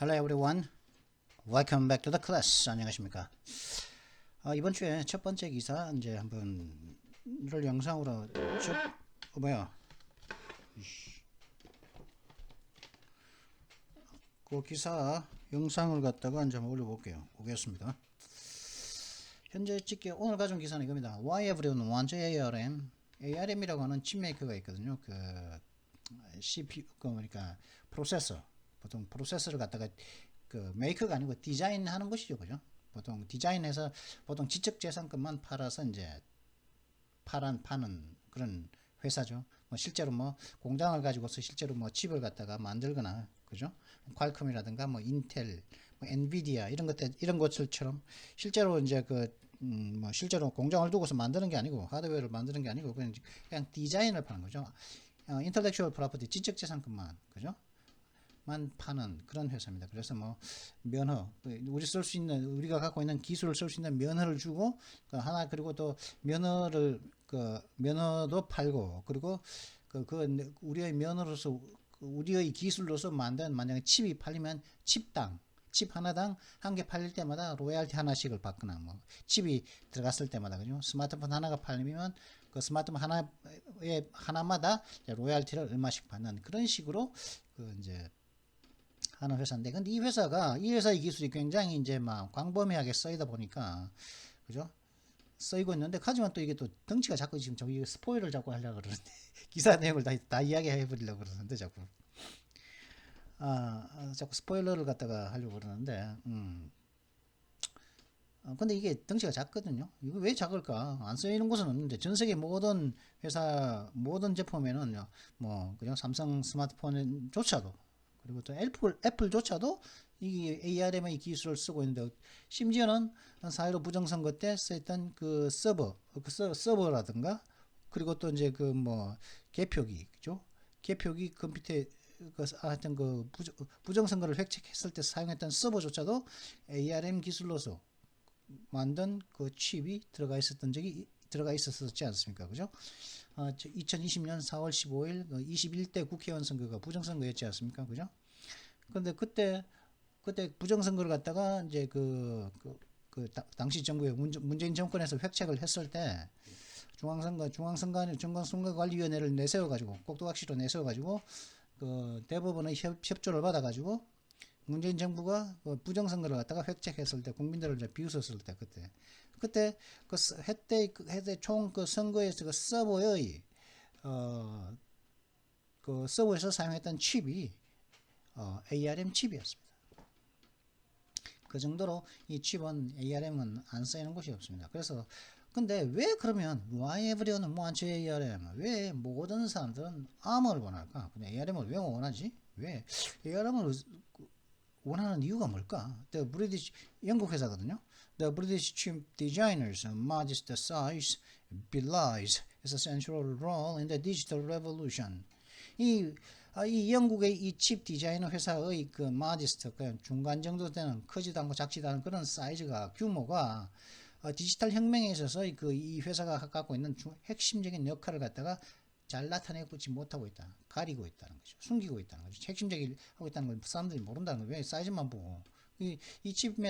Hello everyone. Welcome back to the class. 안녕하십니까? 이번 주에 첫 번째 기사 이제 한번 이를 영상으로 뭐야? 그 기사 영상을 갖다가 이제 한번 올려볼게요. 보겠습니다. 현재 찍게 오늘 가져온 기사는 이겁니다. Why everyone wants ARM? ARM이라고 하는 칩메이커가 있거든요. 그 CPU 그러니까 프로세서. 보통 프로세서를 갖다가 그 메이커가 아니고 디자인하는 것이죠, 그죠? 보통 디자인해서 보통 지적재산권만 팔아서 이제 파는 그런 회사죠. 뭐 실제로 뭐 공장을 가지고서 실제로 뭐 칩을 갖다가 만들거나, 그죠? 퀄컴이라든가 뭐 인텔, 뭐 엔비디아 이런 것들처럼 실제로 이제 뭐 실제로 공장을 두고서 만드는 게 아니고 하드웨어를 만드는 게 아니고 그냥 디자인을 파는 거죠. 인텔렉츄얼 프로퍼티 지적재산권만, 그죠? 만 파는 그런 회사입니다. 그래서 뭐 면허, 우리가 갖고 있는 기술을 쓸 수 있는 면허를 주고 하나, 그리고 또 면허도 팔고, 그리고 우리의 면허로서 우리의 기술로서 만든 만약에 칩이 팔리면 칩 하나당 한 개 팔릴 때마다 로얄티 하나씩을 받거나, 뭐 칩이 들어갔을 때마다, 그죠? 스마트폰 하나가 팔리면 그 스마트폰 하나마다 로얄티를 얼마씩 받는 그런 식으로 이제 하는 회사인데, 근데 이 회사의 기술이 굉장히 이제 막 광범위하게 쓰이다 보니까, 그죠? 쓰이고 있는데, 하지만 또 이게 또 덩치가 자꾸 지금 저기 스포일을 자꾸 하려고 그러는데, 기사 내용을 다 이야기해 버리려고 그러는데, 자꾸. 자꾸 스포일러를 갖다가 하려고 그러는데, 근데 이게 덩치가 작거든요. 이거 왜 작을까? 안 쓰이는 곳은 없는데, 전 세계 모든 회사, 모든 제품에는 뭐, 그냥 삼성 스마트폰조차도, 그리고 또 애플조차도 이 ARM의 기술을 쓰고 있는데, 심지어는 4.15 부정선거 때 쓰였던 서버라든가, 그리고 또 이제 개표기, 그죠? 개표기 컴퓨터에 하여튼 부정선거를 획책했을 때 사용했던 서버조차도 ARM 기술로서 만든 그 칩이 들어가 있었지 않습니까? 그죠? 2020년 4월 15일 21대 국회의원 선거가 부정선거였지 않습니까? 그죠? 근데 그때 부정선거를 갖다가 이제 당시 정부의 문재인 정권에서 획책을 했을 때 중앙선거관리위원회를 내세워가지고 꼭두각시로 내세워가지고 대법원의 협조를 받아가지고 문재인 정부가 부정선거를 갖다가 획책했을 때, 국민들을 이제 비웃었을 때, 그때 해대 총 선거에서 서버에서 사용했던 칩이 ARM 칩이었습니다. 그 정도로 이 칩은 ARM은 안 쓰이는 곳이 없습니다. 그래서 근데 왜 그러면 why everyone wants ARM? 왜 모든 사람들은 ARM을 원할까? 근데 ARM을 왜 원하지? 왜 ARM을 원하는 이유가 뭘까? 영국 회사거든요. The British chip designers' modest size belies its central role in the digital revolution. 이 영국의 이 칩 디자이너 회사의 modest, 중간 정도 되는, 크지도 않고 작지도 않은 그런 사이즈가, 규모가 디지털 혁명에 있어서 이 회사가 갖고 있는 핵심적인 역할을 갖다가 잘 나타내고 있지 못하고 있다. 가리고 있다는 거죠. 숨기고 있다는 거죠. 핵심적인 하고 있다는 걸 사람들이 모른다는 거예요. 왜? 사이즈만 보고. 칩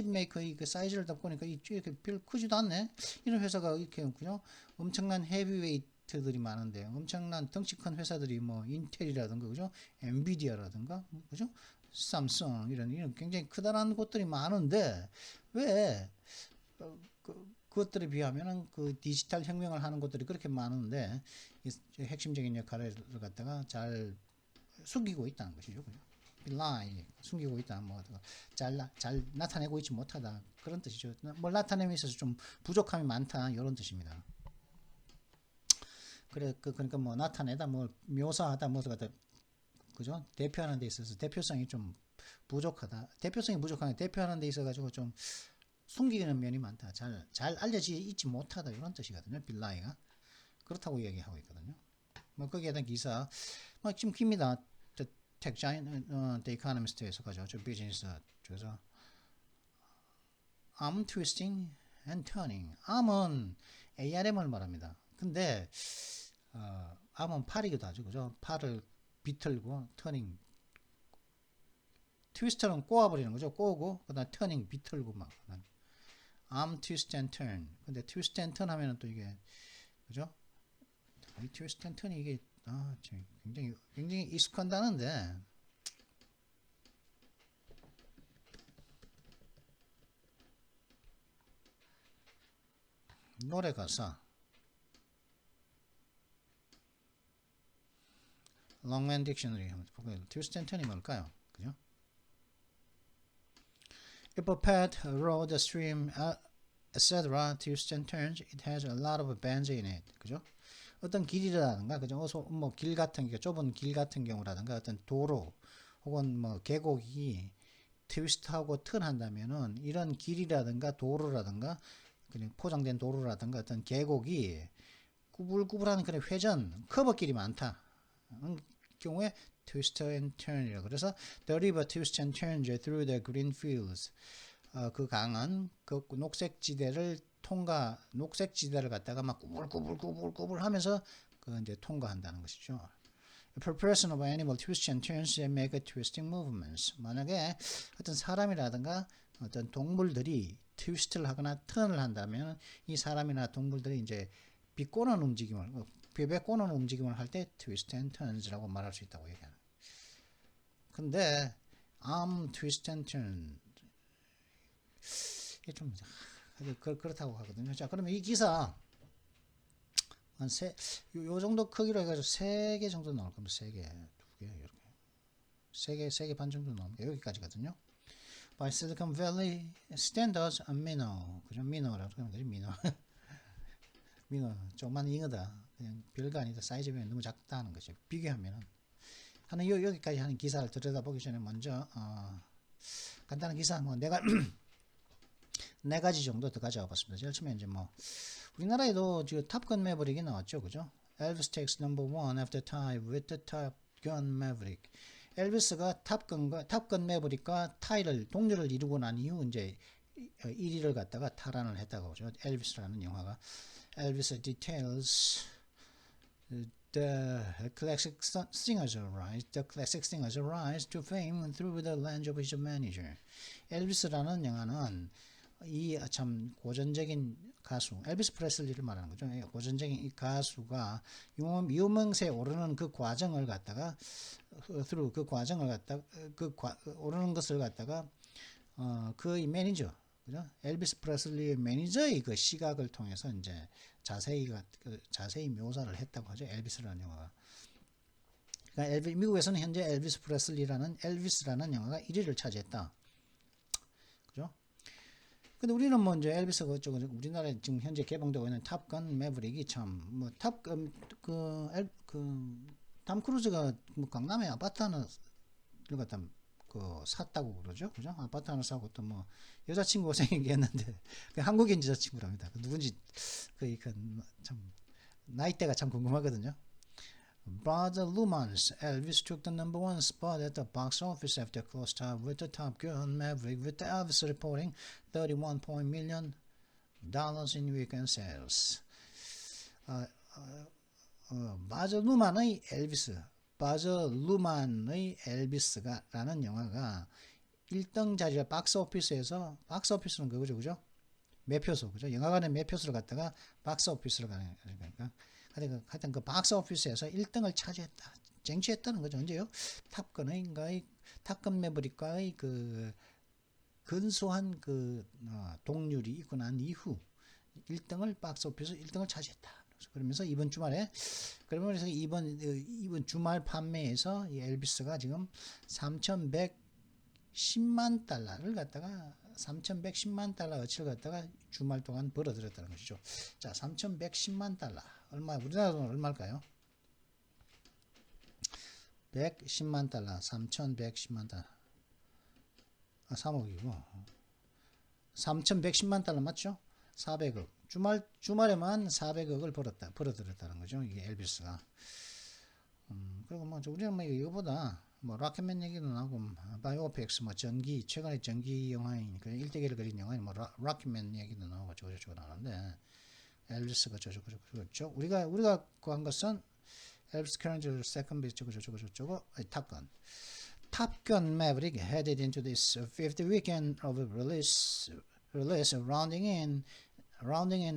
메이커의 사이즈를 다 보니까 이렇게 별 크지도 않네. 이런 회사가 이렇게, 그죠? 엄청난 헤비웨이트들이 많은데, 엄청난 덩치 큰 회사들이 뭐 인텔이라든가, 그죠? 엔비디아라든가, 그죠? 삼성 이런 굉장히 크다라는 곳들이 많은데, 왜 그것들에 비하면은 디지털 혁명을 하는 곳들이 그렇게 많은데 핵심적인 역할을 갖다가 잘 숨기고 있다는 것이죠. 그죠? 숨기고 있다, 잘 나타내고 있지 못하다, 그런 뜻이죠. 뭘 나타내면 있어서 좀 부족함이 많다, 이런 뜻입니다. 그러니까 뭐 나타내다, 뭐 묘사하다, 그죠? 대표하는 데 있어서 대표성이 좀 부족하다. 대표성이 부족한 게 대표하는 데 있어가지고 좀 숨기는 면이 많다. 잘 알려져 있지 못하다, 이런 뜻이거든요. 빌라이가 그렇다고 이야기하고 있거든요. 뭐 거기에 대한 기사 지금 깁니다. The Economist에서 가져왔죠. 비즈니스 쪽에서 arm twisting and turning. arm은 ARM을 말합니다. 근데 arm은 팔이기도 하죠, 그죠? 팔을 비틀고 turning 트위스트는 꼬아버리는 거죠. 꼬고 그다음 터닝 비틀고 막 arm twist and turn. 근데 twist and turn 하면은 또 이게 그죠? 이 twist and turn이 이게 굉장히 익숙한 단어인데 노래 가사 롱맨 딕셔너리 한번 볼까요? twist and turn이 뭘까요? 그죠? If a path, a road, a stream, etc. twists and turns, it has a lot of bends in it. 그죠? 어떤 길이라든가 그죠? 뭐 길 같은 게 좁은 길 같은 경우라든가 어떤 도로 혹은 뭐 계곡이 트위스트하고 턴한다면은 이런 길이라든가 도로라든가 그냥 포장된 도로라든가 어떤 계곡이 구불구불한 그런 회전 커브길이 많다. 경우에 twist and turn이라고. 그래서 the river twists and turns through the green fields. 그 강은 그 녹색지대를 녹색지대를 갖다가 막 구불구불 하면서 그 이제 통과한다는 것이죠. If a person of animal twists and turns, they make twisting movements. 만약에 어떤 사람이라든가 어떤 동물들이 트위스트를 하거나 턴을 한다면 이 사람이나 동물들이 이제 비꼬는 움직임을 비꼬는 움직임을 할 때 twist and turns라고 말할 수 있다고 얘기하는. 근데 arm twist and turn 이게 좀 그렇다고 하거든요. 자, 그러면 이 기사 한 요 정도 크기로 해가지고 3개 정도 나올 겁니다. 3개, 2개 이렇게 3개 반 정도 나옵니다. 여기까지거든요. By Silicon Valley Standards and Minnow. 그죠? Minnow라고 하면 되죠. Minnow 조그만 잉어다. 그냥 별거 아니다. 사이즈 보면 너무 작다 하는 거죠. 비교하면은 하는 여기까지 하는 기사를 들여다보기 전에 먼저 간단한 기사 뭐 내가 네 가지 정도 더 가져와 봤습니다. 제일 처음에 이제 뭐 우리나라에도 지금 탑건 매버릭이 나왔죠, 그죠? Elvis takes number one after tie with the Top Gun Maverick. 엘비스가 탑건 매버릭과 타이를 동료를 이루고 난 이후 이제 1위를 갖다가 탈환을 했다고 하죠. 엘비스라는 영화가 Elvis details the classic singers rise to fame through the lens of his manager. 엘비스라는 영화는 이 참 고전적인 가수 엘비스 프레슬리를 말하는 거죠. 고전적인 이 가수가 유명세에 오르는 그 과정을 갖다가 오르는 것을 갖다가 그의 매니저 그죠? 엘비스 프레슬리의 매니저의 그 시각을 통해서 이제 자세히 묘사를 했다고 하죠. 엘비스라는 영화가. 그러니까 미국에서는 현재 엘비스 프레슬리라는 엘비스라는 영화가 1위를 차지했다. 그죠? 근데 우리는 뭐 이제 엘비스 그쪽 우리나라에 지금 현재 개봉되고 있는 탑건 매브릭이 참 뭐 탐 크루즈가 뭐 강남에 아파트 하나 갖다 그 샀다고 그러죠, 그죠? 아파트 하나 사고 또 뭐 여자친구가 생겼는데 한국인 여자친구랍니다. 누군지 참 나이대가 참 궁금하거든요. Baz Luhrmann's Elvis took the number one spot at the box office after close tie with the Top Gun Maverick, with the Elvis reporting $31 million in weekend sales. 바즈 루만의 엘비스가라는 영화가 1등 자리를 박스오피스에서 박스오피스는 그거죠, 그죠? 매표소, 그죠? 영화관의 매표소를 갖다가 박스오피스로 가는 거니까. 하여튼 그 박스오피스에서 1등을 차지했다, 쟁취했다는 거죠. 언제요? 탑건 매버릭과의 그 근소한 그 동률이 있고 난 이후 1등을 박스오피스 1등을 차지했다. 그러면서 이번 주말에 그러면서 이번 주말 판매에서 이 엘비스가 지금 3,110만 달러를 갖다가 3,110만 달러 어치를 갖다가 주말 동안 벌어들였다는 것이죠. 자, 3,110만 달러 얼마 우리나라 돈 얼마일까요? 110만 달러, 3,110만 달러. 3억이고 3,110만 달러 맞죠? 400억. 주말에만 400억을 벌어들였다는 거죠. 이게 엘비스가. 그리고 뭐 우리는 뭐 이거보다 뭐 락켓맨 얘기도 나고 바이오픽스 뭐 최근에 전기 영화인 그 일대기를 그린 영화인 뭐 락켓맨 얘기도 나오고 저거 나오는데 엘비스가 저거 우리가 구한 것은 엘비스 캐런저 세컨 베이스 저거 탑건 Top Gun Maverick headed into this fifth weekend of release, rounding in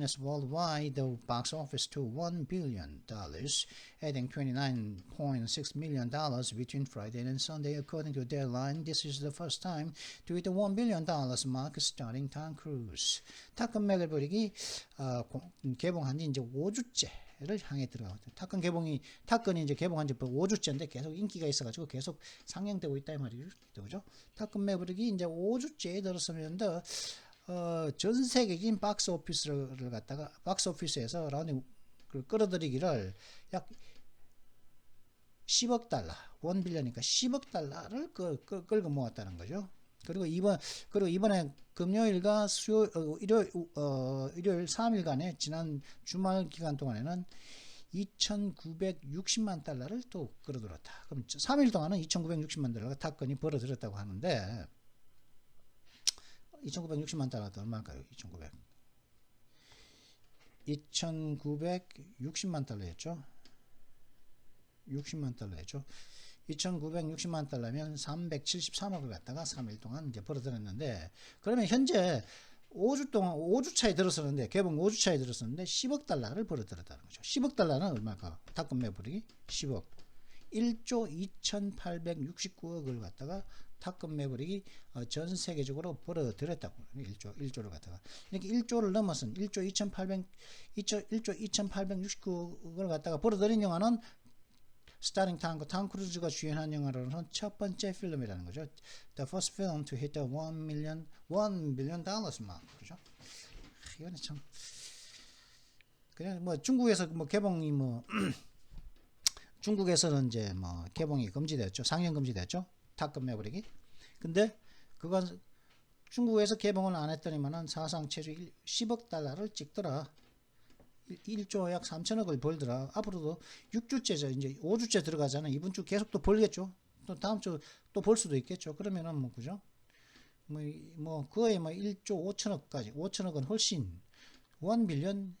its worldwide the box office to $1 billion, adding $29.6 million between Friday and Sunday, according to Deadline. This is the first time to hit the $1 billion mark starring Tom Cruise. 탑건 매버릭이 개봉한 지 이제 5주째를 향해 들어가거든요. 탑건이 이제 개봉한 지 5주째인데 계속 인기가 있어가지고 계속 상영되고 있다 이 말이죠, 그죠? 탑건 매버릭이 이제 5주째에 들었으면서 전 세계적인 박스 오피스를 갖다가 박스 오피스에서 라운딩 끌어들이기를 약 10억 달러, 1 빌리언이니까 10억 달러를 끌고 모았다는 거죠. 그리고 이번에 금요일과 일요일 3일간의 지난 주말 기간 동안에는 2,960만 달러를 또 끌어들였다. 그럼 3일 동안은 2,960만 달러가 탑건이 벌어들였다고 하는데 2,960만 달러도 얼마일까요? 2,960만 달러였죠. 60만 달러였죠. 2,960만 달러면 373억을 갖다가 3일 동안 이제 벌어들였는데, 그러면 현재 5주 동안 5주 차에 들었었는데, 개봉 5주 차에 들었었는데 10억 달러를 벌어들였다는 거죠. 10억 달러는 얼마일까? 탑건 매버릭이 10억 1조 2,869억을 갖다가 탑건 매버릭이 전 세계적으로 벌어들였다고. 1조를 갖다가. 이렇게 1조를 넘어선 1조 2,869억을 갖다가 벌어들인 영화는 스타링 탐 크루즈가 주연한 영화로는 첫 번째 필름이라는 거죠. The first film to hit the $1 billion mark. 그죠? 이거는 참 그냥 뭐 중국에서 뭐 개봉이 뭐 중국에서는 이제 뭐 개봉이 금지됐죠. 상영 금지됐죠. 탑건 매버릭이. 근데 그건 중국에서 개봉을 안 했더니만은 사상 최저 10억 달러를 찍더라. 1조 약 3천억을 벌더라. 앞으로도 6주째죠. 이제 5주째 들어가잖아. 이번 주 계속 또 벌겠죠. 또 다음 주 또 벌 수도 있겠죠. 그러면은 뭐 그죠? 뭐 거의 뭐 1조 5천억까지 5천억은 훨씬 1 빌리언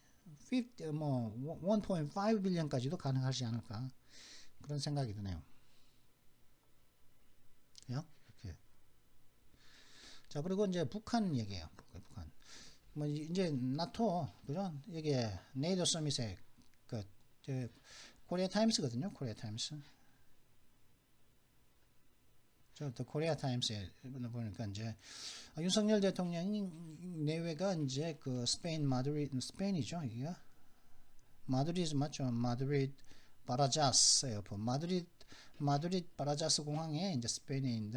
1.5 빌리언까지도 가능하지 않을까. 그런 생각이 드네요. 이렇게. 자, 그리고 이제 북한 얘기예요. 북한. 뭐 이제 나토, 그죠? 이게 네이더 서밋의 코리아 타임스거든요. 코리아 타임스. 저 코리아 타임스에 보니까 이제 윤석열 대통령이 내외가 이제 그 스페인이죠. 이게가 마드리드 맞죠? 마드리드 바라자스 에어포트. 마드리드 바라자스 공항에 이제 스페인의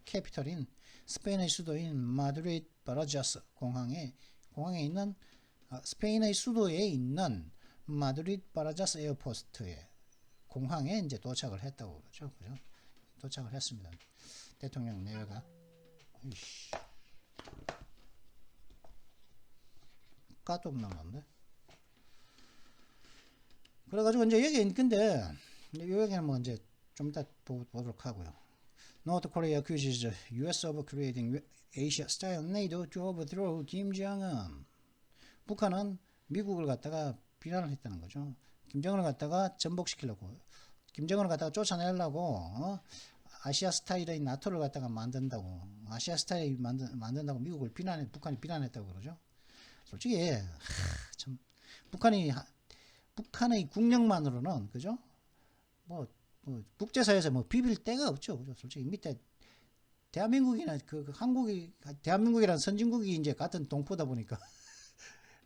캐피털인 스페인의 수도인 마드리드 바라자스 공항에 있는 스페인의 수도에 있는 마드리드 바라자스 에어포트에 공항에 이제 도착을 했다고 그러죠. 그죠? 도착을 했습니다. 대통령 내외가. 까똑 나왔는데. 그래가지고 이제 여기 근데 여기는 뭐 이제 좀 이따 보도록 하고요. North Korea accuses U.S. of creating Asia-style NATO to overthrow Kim Jong-un. 북한은 미국을 갖다가 비난을 했다는 거죠. 김정은을 갖다가 전복시키려고, 김정은을 갖다가 쫓아내려고 아시아 스타일의 나토를 갖다가 만든다고, 아시아 스타일 만든다고 미국을 북한이 비난했다고 그러죠. 솔직히 참 북한의 국력만으로는 그죠? 뭐 국제사회에서 뭐 비빌 데가 없죠. 그죠? 솔직히 밑에 대한민국이나 대한민국이란 선진국이 이제 같은 동포다 보니까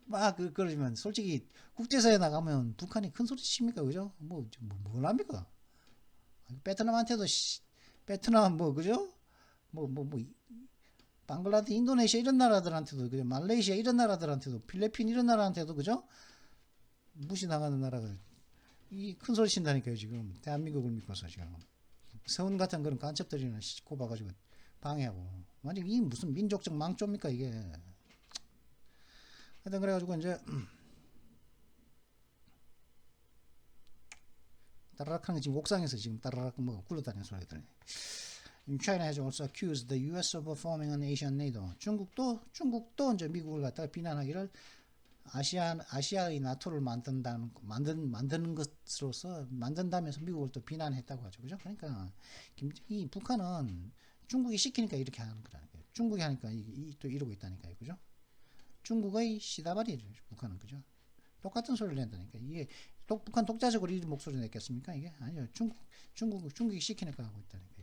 막 그러지만 솔직히 국제사회에 나가면 북한이 큰 소리 칩니까? 그죠? 뭘 합니까? 베트남 뭐 그죠? 방글라데시, 인도네시아 이런 나라들한테도 그죠? 말레이시아 이런 나라들한테도 필리핀 이런 나라한테도 그죠? 무시 나가는 나라가 이 큰 소리 친다니까요. 지금 대한민국을 믿고서 지금 서운 같은 그런 간첩들이나 꼽아가지고 방해하고 완전 이 무슨 민족적 망조입니까 이게. 하여튼 그래가지고 이제 따라락 하는 게 지금 옥상에서 지금 따라락 뭐 굴러다니는 소리가 들리네. China has also accused the U.S. of forming an Asian NATO. 중국도 이제 미국을 갖다가 비난하기를 아시아의 나토를 만드는 것으로서 만든다면서 미국을 또 비난했다고 하죠. 그죠? 그러니까 이 북한은 중국이 시키니까 이렇게 하는 거라니까요. 중국이 하니까 또 이러고 있다니까요. 그죠? 중국의 시다발이죠. 북한은. 그죠? 똑같은 소리를 낸다니까. 이게 북한 독자적으로 이 목소리 냈겠습니까? 이게 아니요. 중국이 시키니까 하고 있다니까.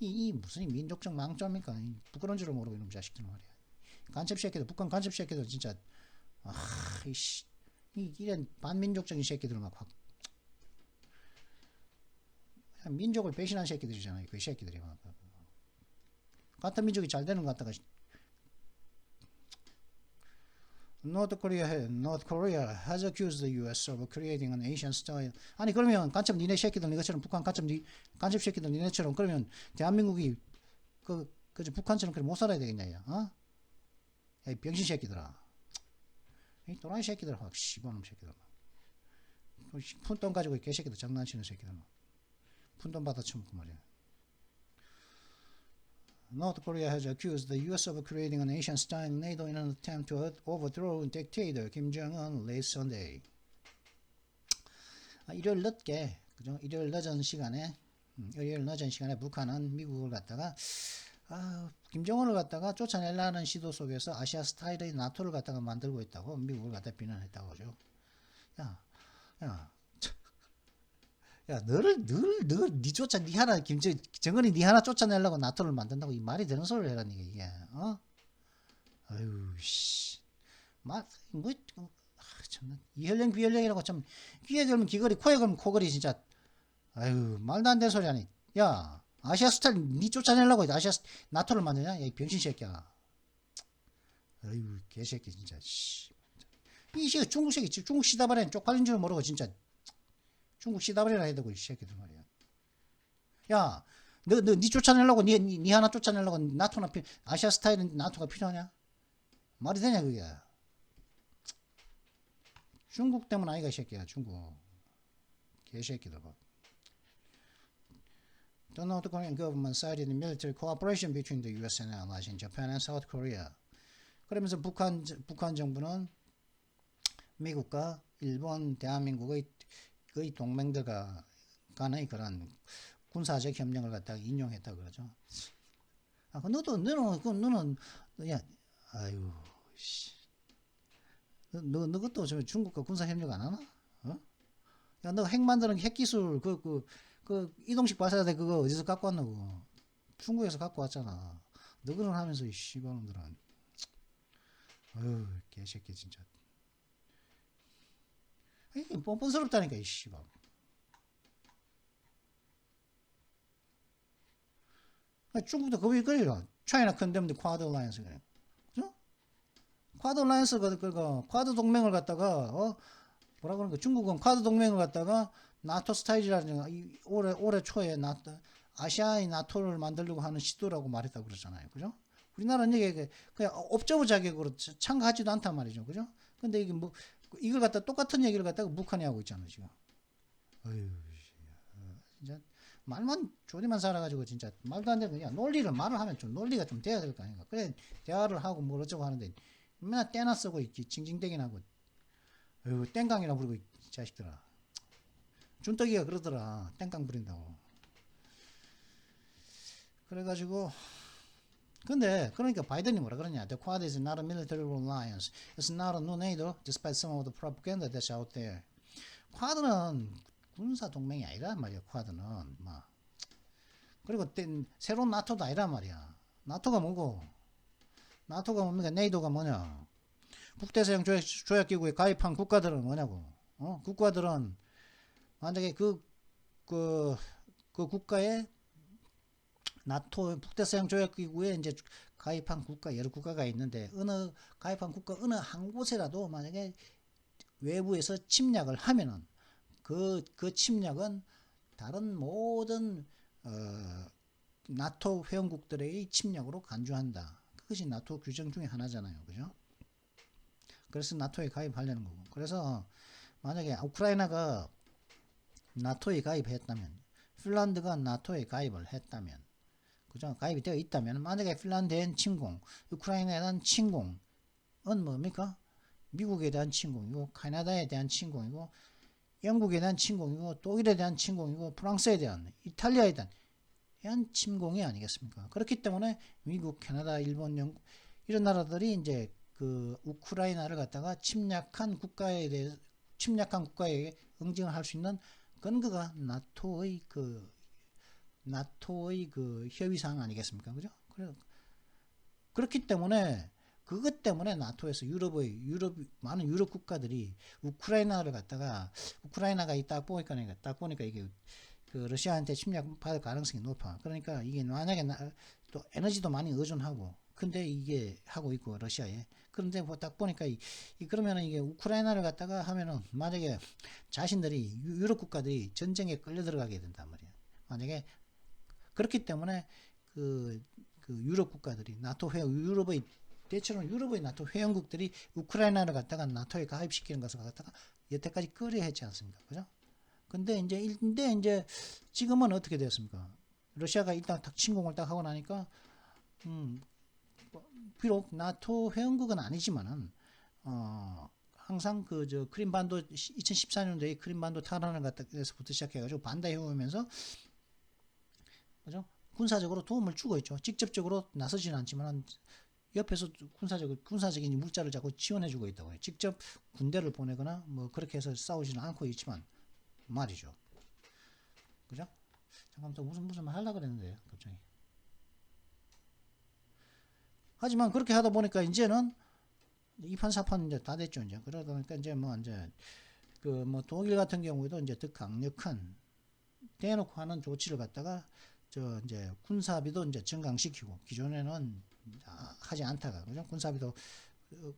이 무슨 민족적 망점입니까? 부끄러운 줄을 모르고 이놈 자식들 말이야. 간첩 새끼들, 북한 간첩 새끼들 진짜 이씨 이런 반민족적인 새끼들 막 확 민족을 배신한 새끼들이잖아요. 그 새끼들이 막 같은 민족이 잘 되는 것 같다가 North Korea has accused the U.S. of creating an Asian style. 아니 그러면 간첩 니네 새끼들 니네처럼 북한 간첩 새끼들 니네처럼 그러면 대한민국이 그 북한처럼 그렇게 못 살아야 되겠냐? 어? 이 병신 새끼들아. 이 또라이 새끼들 확 씨발놈 새끼들. 푼돈 가지고 개새끼들 장난치는 새끼들. 푼돈 받아 처먹고 말이야. North Korea has accused the U.S. of creating an Asian-style NATO in an attempt to overthrow dictator Kim Jong-un late Sunday. 일요일 늦게, 그죠? 일요일 늦은 시간에 북한은 미국을 갖다가 김정은을 갖다가 쫓아내려는 시도 속에서 아시아 스타일의 나토를 갖다가 만들고 있다고 미국을 갖다 비난했다고 하죠. 니 쫓아, 니 하나, 정은이 니 하나 쫓아내려고 나토를 만든다고 이 말이 되는 소리를 해라니, 이게, 어? 아유, 씨. 참나. 이혈령, 비혈령이라고 참, 귀에 걸면 귀걸이, 코에 걸면 코걸이, 진짜. 아유, 말도 안 되는 소리 하니. 야, 아시아 스타일, 니 쫓아내려고 나토를 만드냐? 야, 이 병신 새끼야. 아유, 개새끼, 진짜, 씨. 이 새끼, 중국 새끼, 중국 시다발에 쪽팔린 줄 모르고, 진짜. 중국 시다발이라 해야 되고 이 새끼들 말이야. 야, 니 쫓아내려고 니 하나 쫓아내려고 아시아 스타일은 나토가 필요하냐? 말이 되냐 그게? 중국 때문 아이가 이 새끼야. 중국 개새끼들 봐. The North Korean government cited the military cooperation between the U.S. and allies in Japan and South Korea. 그러면서 북한 정부는 미국과 일본, 대한민국의 동맹들과 간의 그런 군사적 협력을 갖다가 인용했다 그러죠. 너는 야, 아유, 씨, 너 그것도 저 중국과 군사 협력 안 하나? 어? 야, 너 핵 만드는 핵 기술 그 이동식 발사대 그거 어디서 갖고 왔노? 중국에서 갖고 왔잖아. 너그런 하면서 이 씨발놈들은, 아유, 개새끼 진짜. 이게 뻔뻔스럽다니까 이 씨발. 중국도 그거 그래요. China condemned Quad Alliance 그래. 그죠? Quad Alliance Quad 동맹을 갖다가 뭐라 그러는 거? 중국은 Quad 동맹을 갖다가 나토 스타일이라는 올해 초에 아시아의 나토를 만들려고 하는 시도라고 말했다고 그러잖아요. 그죠? 우리나라는 이게 그냥 옵저버 자격으로 참가하지도 않단 말이죠. 그죠? 근데 이게 뭐 이걸 갖다 똑같은 얘기를 갖다가 북한이 하고 있잖아요, 지금. 어휴, 진짜 말만 조리만 살아가지고 진짜 말도 안 되고 그냥 말을 하면 좀 논리가 좀 돼야 될 거 아닌가. 그래 대화를 하고 뭘 어쩌고 하는데 맨날 떼나 쓰고 있지 징징대긴 하고. 어휴, 땡깡이라 부르고 이 자식들아. 준떡이가 그러더라. 땡깡 부린다고. 그래가지고. 근데 그러니까 바이든이 뭐라 그러냐? The Quad is not a military alliance. It's not a new NATO, despite some of the propaganda that's out there. 쿼드는 군사 동맹이 아니란 말이야. 쿼드는 막 그리고 새로운 나토도 아니란 말이야. 나토가 뭐고? 나토가 뭡니까? 네이도가 뭐냐? 북대서양 조약기구에 가입한 국가들은 뭐냐고? 국가들은 만약에 그 국가의 나토 북대서양 조약기구에 이제 가입한 국가 여러 국가가 있는데 가입한 국가 어느 한 곳에라도 만약에 외부에서 침략을 하면은 그 침략은 다른 모든 나토 회원국들의 침략으로 간주한다. 그것이 나토 규정 중에 하나잖아요, 그죠? 그래서 나토에 가입하려는 거고. 그래서 만약에 우크라이나가 나토에 가입했다면, 핀란드가 나토에 가입을 했다면. 그죠? 가입이 되어 있다면 만약에 핀란드엔 침공, 우크라이나에 대한 침공은 뭡니까? 미국에 대한 침공이고 캐나다에 대한 침공이고 영국에 대한 침공이고 독일에 대한 침공이고 프랑스에 대한 이탈리아에 대한 침공이 아니겠습니까? 그렇기 때문에 미국, 캐나다, 일본, 영국 이런 나라들이 이제 그 우크라이나를 갖다가 침략한 국가에 응징을 할 수 있는 근거가 나토의 그 협의사항 아니겠습니까? 그죠? 그렇기 때문에 그것 때문에 나토에서 많은 유럽 국가들이 우크라이나가 딱 보니까 이게 그 러시아한테 침략받을 가능성이 높아. 그러니까 이게 만약에 또 에너지도 많이 의존하고 근데 이게 하고 있고 러시아에. 그런데 뭐 딱 보니까 그러면은 이게 우크라이나를 갖다가 하면은 만약에 자신들이 유럽 국가들이 전쟁에 끌려 들어가게 된단 말이야. 만약에 그렇기 때문에 그 유럽 국가들이 대체로 유럽의 나토 회원국들이 우크라이나를 갖다가 나토에 가입시키는 것을 갖다가 여태까지 꺼려 했지 않습니까? 그죠? 근데 이제 지금은 어떻게 되었습니까? 러시아가 일단 딱 침공을 딱 하고 나니까 비록 나토 회원국은 아니지만은 항상 크림반도 2014년도에 크림반도 탈환을 갖다서부터 시작해가지고 반다이 해오면서 그죠? 군사적으로 도움을 주고 있죠. 직접적으로 나서지는 않지만 옆에서 군사적인 물자를 자꾸 지원해주고 있다고 해요. 직접 군대를 보내거나 뭐 그렇게 해서 싸우지는 않고 있지만 말이죠. 그죠? 잠깐 또 무슨 말 하려고 그랬는데요. 갑자기. 하지만 그렇게 하다 보니까 이제는 2판 4판 이제 다 됐죠. 이제 그러다 보니까 이제 독일 같은 경우에도 이제 더 강력한 대놓고 하는 조치를 갖다가 이제 군사비도 이제 증강시키고 기존에는 하지 않다가 그죠? 군사비도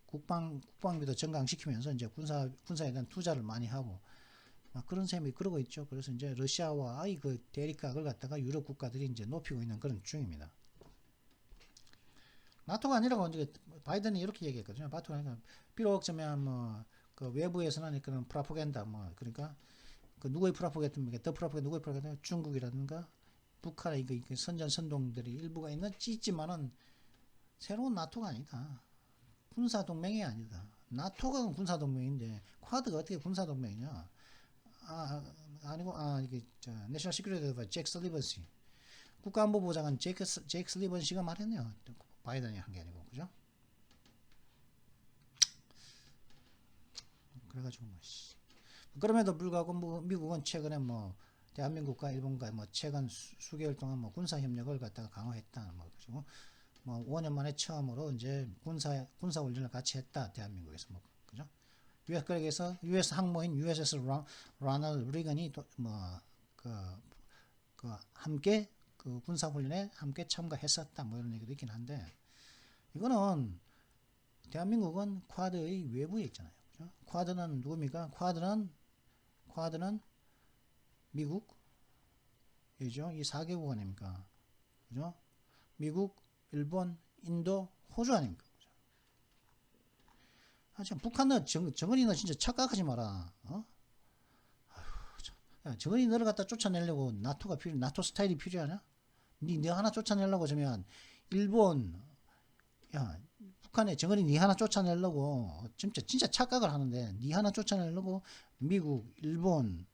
국방비도 증강시키면서 이제 군사에 대한 투자를 많이 하고 그런 셈이 그러고 있죠. 그래서 이제 러시아와의 그 대립각을 갖다가 유럽 국가들이 이제 높이고 있는 그런 중입니다. 나토가 아니라고 이제 바이든이 이렇게 얘기했거든요. 나토가 아니라 비록 그 외부에서는 그런 프로파간다 그러니까 그 누구의 프로파간다입니까? 더 프로파간다 누구의 프로파간다? 중국이라든가 북한의 그 선전선동들이 일부가 있지만은 새로운 나토가 아니다. 군사동맹이 아니다. 나토가 군사동맹인데 쿼드가 어떻게 군사동맹이냐? 아니고 이게 내셔널 시큐리티 어드바이저 잭 설리번씨 국가안보보장관 제이크 설리번씨가 말했네요. 바이든이 한 게 아니고 그죠? 그래가지고 그럼에도 불구하고 미국은 최근에 대한민국과 일본과 최근 수개월 동안 군사 협력을 갖다가 강화했다. 그리고 5년 만에 처음으로 이제 군사 훈련을 같이 했다. 대한민국에서 그죠? 그래서 US 항모인 USS 라널드 리건이 함께 그 군사 훈련에 함께 참가했었다. 이런 얘기도 있긴 한데 이거는 대한민국은 쿼드의 외부에 있잖아요. 그죠? 쿼드는 누굽니까? 쿼드는 미국, 이죠? 이 4개국 아닙니까? 그죠? 미국, 일본, 인도, 호주 아닙니까? 그죠? 참, 북한은 정은이 너 진짜 착각하지 마라. 정은이 너를 갖다 쫓아내려고 나토 스타일이 필요하냐? 니 하나 쫓아내려고 하면 일본, 북한에 정은이 니 하나 쫓아내려고 진짜 착각을 하는데 니 하나 쫓아내려고 미국, 일본,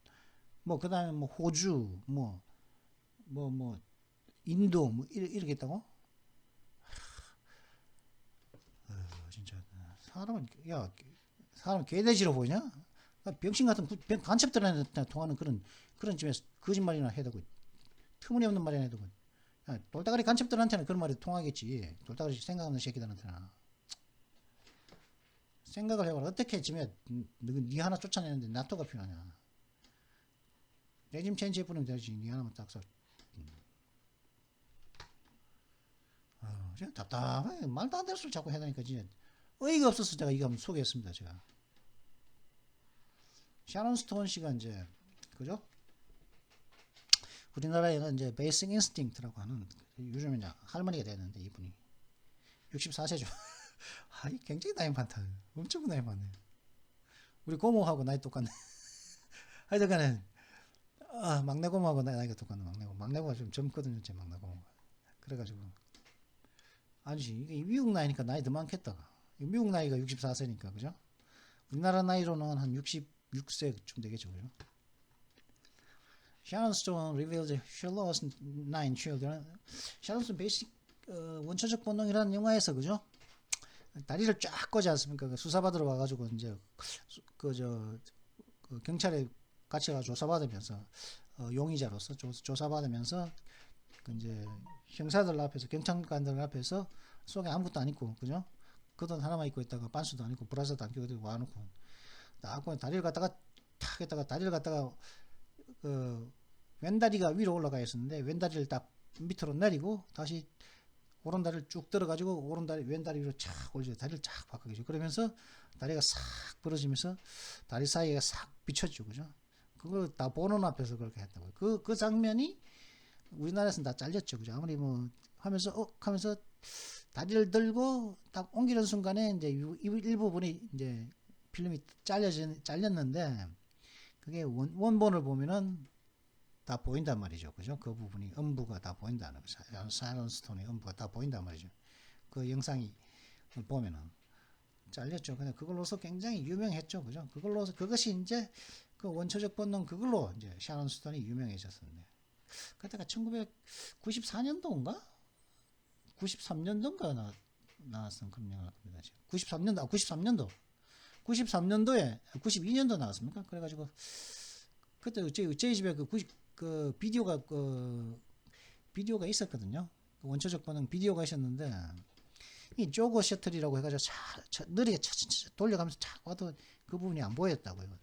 그 다음에 호주, 인도, 이렇게 했다고? 진짜, 사람 개돼지로 보이냐? 병신 같은 간첩들한테 통하는 그런 집에서 거짓말이나 해대고, 터무니없는 말이나 해대고, 돌다가리 간첩들한테는 그런 말이 통하겠지. 돌다가리 생각 없는 새끼들한테는. 생각을 해봐라. 어떻게 지면, 니 하나 쫓아내는데 나토가 필요하냐? 레짐 체인지 해보면 되지. 니 하나만 딱 써. 답답해. 말도 안 되는 소리 자꾸 해다니까 진짜 어이가 없어서 제가 이거 한번 소개했습니다. 제가 샤론 스톤 씨가 이제 그죠? 우리나라에는 이제 베이싱 인스팅트라고 하는 요즘에 이제 할머니가 되는데 이분이 64세죠. 굉장히 나이 많다. 엄청 나이 많네. 우리 고모하고 나이 똑같네. 하여튼간에 막내 고모하고 나이가 똑같네. 막내고가 좀 젊거든요. 제 막내 고모가. 그래가지고 아니지 이게 미국 나이니까 나이 더 많겠다. 미국 나이가 64세니까 그죠? 우리나라 나이로는 한 66세쯤 되겠죠. 그죠? Sharon Stone reveals she lost 9 children. 샤론 스톤 베이식 원초적 본능이라는 영화에서 그죠? 다리를 쫙 꺼지 않습니까? 그 수사받으러 와가지고 이제 그 경찰에 같이 조사받으면서 용의자로서 조사받으면서 그 이제 형사들 앞에서 경찰관들 앞에서 속에 아무것도 안 입고 그죠? 겉옷 하나만 입고 있다가 반스도 안 입고 브라자도 안 끼고 와놓고 나고 다리를 갖다가 탁 했다가 다리를 갖다가 왼다리가 위로 올라가 있었는데 왼다리를 딱 밑으로 내리고 다시 오른다리를 쭉 들어가지고 오른다리 왼다리 위로 착 올려 다리를 쫙 바꿔주죠. 그러면서 다리가 싹 벌어지면서 다리 사이가 싹 비춰지죠. 그죠? 그걸 다 보는 앞에서 그렇게 했다고요. 그 장면이 우리나라에서는 다 잘렸죠. 그죠? 아무리 뭐 하면서 하면서 다리를 들고 딱 옮기는 순간에 이제 일부분이 이제 필름이 잘렸는데 그게 원본을 보면은 다 보인단 말이죠. 그죠? 그 부분이 음부가 다 보인다는 거죠. 샤론 스톤의 음부가 다 보인단 말이죠. 그 영상이 보면은 잘렸죠. 근데 그걸로서 굉장히 유명했죠. 그죠? 그걸로서 그것이 이제 그 원초적 본능 그걸로 이제 샤론 스톤이 유명해졌었는데 그때가 1994년도인가? 93년도인가 나왔던 그런 영화가 겁니다. 93년도에 92년도 나왔습니까? 그래가지고 그때 저희 집에 그 비디오가 있었거든요. 그 원초적 본능 비디오가 있었는데 이 조거 셔틀이라고 해가지고 느리게 돌려가면서 착 와도 그 부분이 안 보였다고요.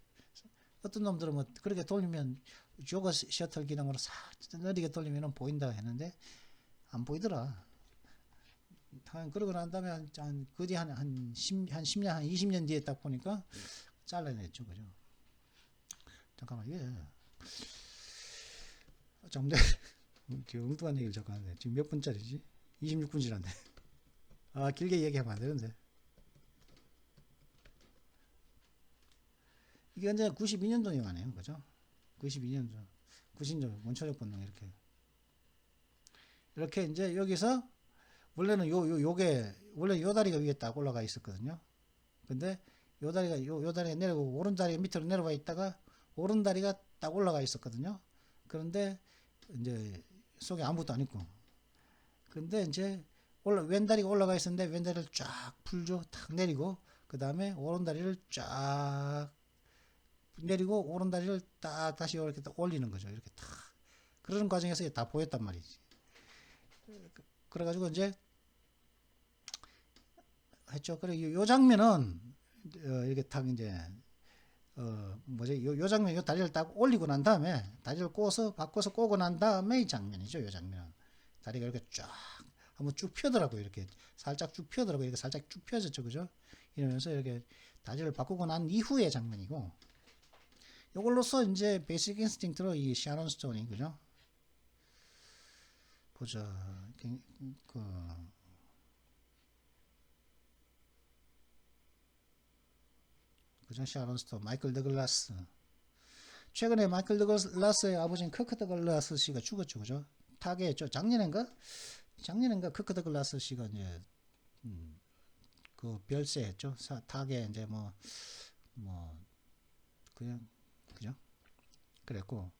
어떤 놈들은 뭐 그렇게 돌리면 조거 셔틀 기능으로 싹 느리게 돌리면 보인다 했는데 안 보이더라. 그러고 난 다음에 한 10년, 한 20년 뒤에 딱 보니까 잘라냈죠. 그죠? 잠깐만, 이게. 좀 엉뚱한 얘기를 잠깐 하네. 지금 몇 분짜리지? 26분 지났네. 아, 길게 얘기하면 안 되는데. 이게 이제 92년도 영화네요. 그죠? 92년도. 90년도, 원초적 본능, 이렇게. 이렇게 이제 여기서 원래는 요게 원래 요 다리가 위에 딱 올라가 있었거든요. 근데 요 다리가 내려오고 오른 다리가 밑으로 내려와 있다가 오른 다리가 딱 올라가 있었거든요. 그런데 이제 속에 아무것도 안 있고. 근데 이제 왼 다리가 올라가 있었는데 왼 다리를 쫙 풀죠. 탁 내리고 그 다음에 오른 다리를 쫙 내리고 오른 다리를 딱 다시 이렇게 딱 올리는 거죠. 이렇게 탁. 그러는 과정에서 다 보였단 말이지. 그래가지고 이제 했죠. 그래 요 장면은 이렇게 딱 이제 요 장면 요 다리를 딱 올리고 난 다음에 다리를 바꿔서 꼬고 난 다음에 이 장면이죠. 요 장면은 다리가 이렇게 쫙 한번 쭉 펴더라고요. 이렇게 살짝 쭉 펴더라고요. 이렇게 살짝 쭉 펴졌죠. 그죠? 이러면서 이렇게 다리를 바꾸고 난 이후의 장면이고 요걸로써 이제 베이직 인스팅트로 이 샤론 스톤이 그죠? 보자. 그죠? 샤론 스톤, 마이클 더글라스. 최근에 마이클 더글라스의 아버지인 크크 더글라스 씨가 죽었죠. 그죠? 타계 했죠. 작년인가 크크 더글라스 씨가 이제 그 별세했죠. 타계 이제 뭐 그냥 그죠? 그랬고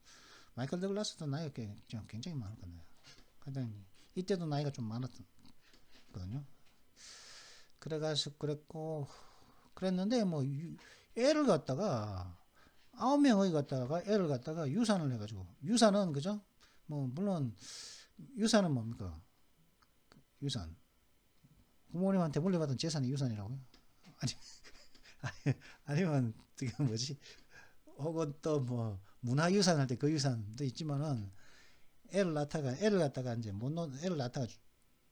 마이클 더글라스도 나이가 굉장히 많았거든요. 근데 이때도 나이가 좀 많았거든요. 그래가지고 그랬는데 뭐 애를 갖다가 9명의 갖다가 애를 갖다가 유산을 해가지고 유산은 그죠? 뭐 물론 유산은 뭡니까? 유산 부모님한테 물려받은 재산이 유산이라고요? 아니면 되게 뭐지? 혹은 또 뭐 문화유산 할 때 그 유산도 있지만은 애를 갖다가 이제 애를 낳다가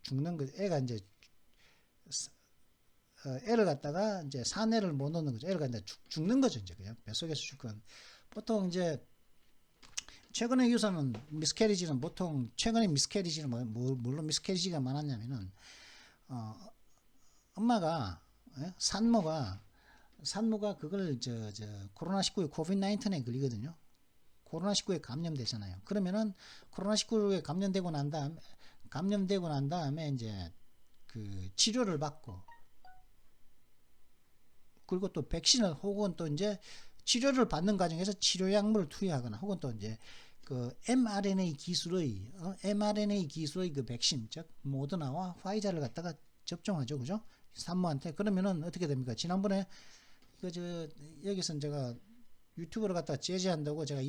죽는 거 애가 이제 애를 갖다가 이제 사내를 못 놓는 거죠. 애를 갖다 죽는 거죠. 이제 그냥 뱃속에서 죽건 보통 이제 최근의 유산은 미스캐리지는 보통 최근의 미스캐리지는 물론 미스캐리지가 많았냐면은 엄마가 산모가 그걸 코로나19 코비드-19에 걸리거든요. 코로나19에 감염되잖아요. 그러면은 코로나19에 감염되고 난 다음에 이제 그 치료를 받고 그리고 또 백신을 혹은 또 이제 치료를 받는 과정에서 치료약물을 투여하거나 혹은 또 이제 그 mRNA 기술의 그 백신, 즉 모더나와 화이자를 갖다가 접종하죠, 그죠? 산모한테. 그러면은 어떻게 됩니까? 지난번에 여기서 제가 유튜브를 갖다 제재한다고 제가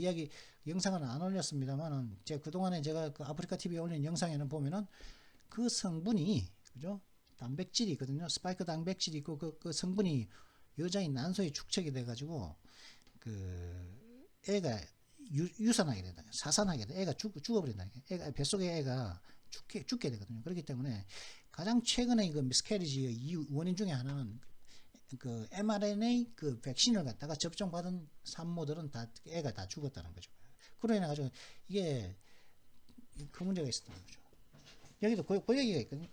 영상은 안 올렸습니다만은 제가 그동안에 제가 그 아프리카 TV에 올린 영상에는 보면은 그 성분이, 그죠? 단백질이 있거든요. 스파이크 단백질이 있고 그 성분이 여자의 난소에 축적이 돼가지고 그 애가 유산하게 된다. 사산하게 돼. 애가 죽어버린다. 애가 뱃속에 애가 죽게 되거든요. 그렇기 때문에 가장 최근에 그 미스캐리지의 원인 중에 하나는 그 mRNA 그 백신을 갖다가 접종받은 산모들은 다 애가 다 죽었다는 거죠. 그로 인해 가지고 이게 그 문제가 있었다는 거죠. 여기도 그 얘기가 있거든요.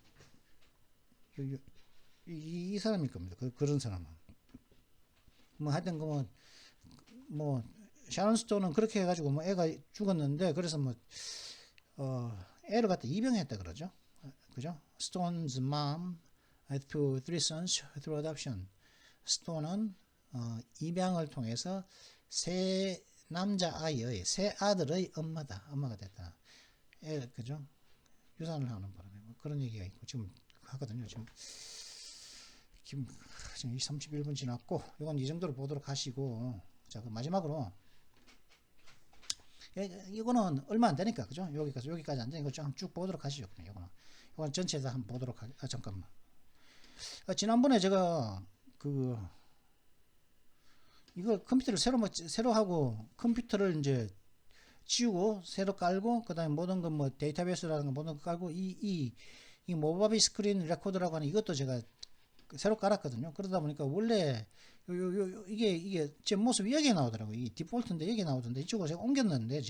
이 사람일 겁니다. 그런 사람은 뭐 하여튼 뭐 샤론 스톤은 그렇게 해가지고 뭐 애가 죽었는데 그래서 뭐 애를 갖다 입양했다 그러죠. 그죠? Stone's mom had three sons through adoption. 스톤은 입양을 통해서 세 아들의 엄마가 됐다. 그죠? 유산을 하는 바람에 뭐 그런 얘기가 있고 지금 하거든요. 지금 31분 지났고 이건 이 정도로 보도록 하시고, 자, 그 마지막으로 이거는 얼마 안 되니까, 그죠? 여기까지 안 되니까 쭉 보도록 하시죠. 그냥 이거는 전체 다 한번 보도록 잠깐만. 지난번에 제가 이거 컴퓨터를 새로 하고 컴퓨터를 이제 지우고 새로 깔고 그다음에 모든 거 뭐 데이터베이스라는 거 모든 거 깔고 이 모바비 스크린 레코더라고 하는 이것도 제가 새로 깔았거든요. 그러다 보니까 원래 이게 제 모습이 여기에 나오더라고요. 이 디폴트인데 여기 나오던데 이쪽으로 제가 옮겼는데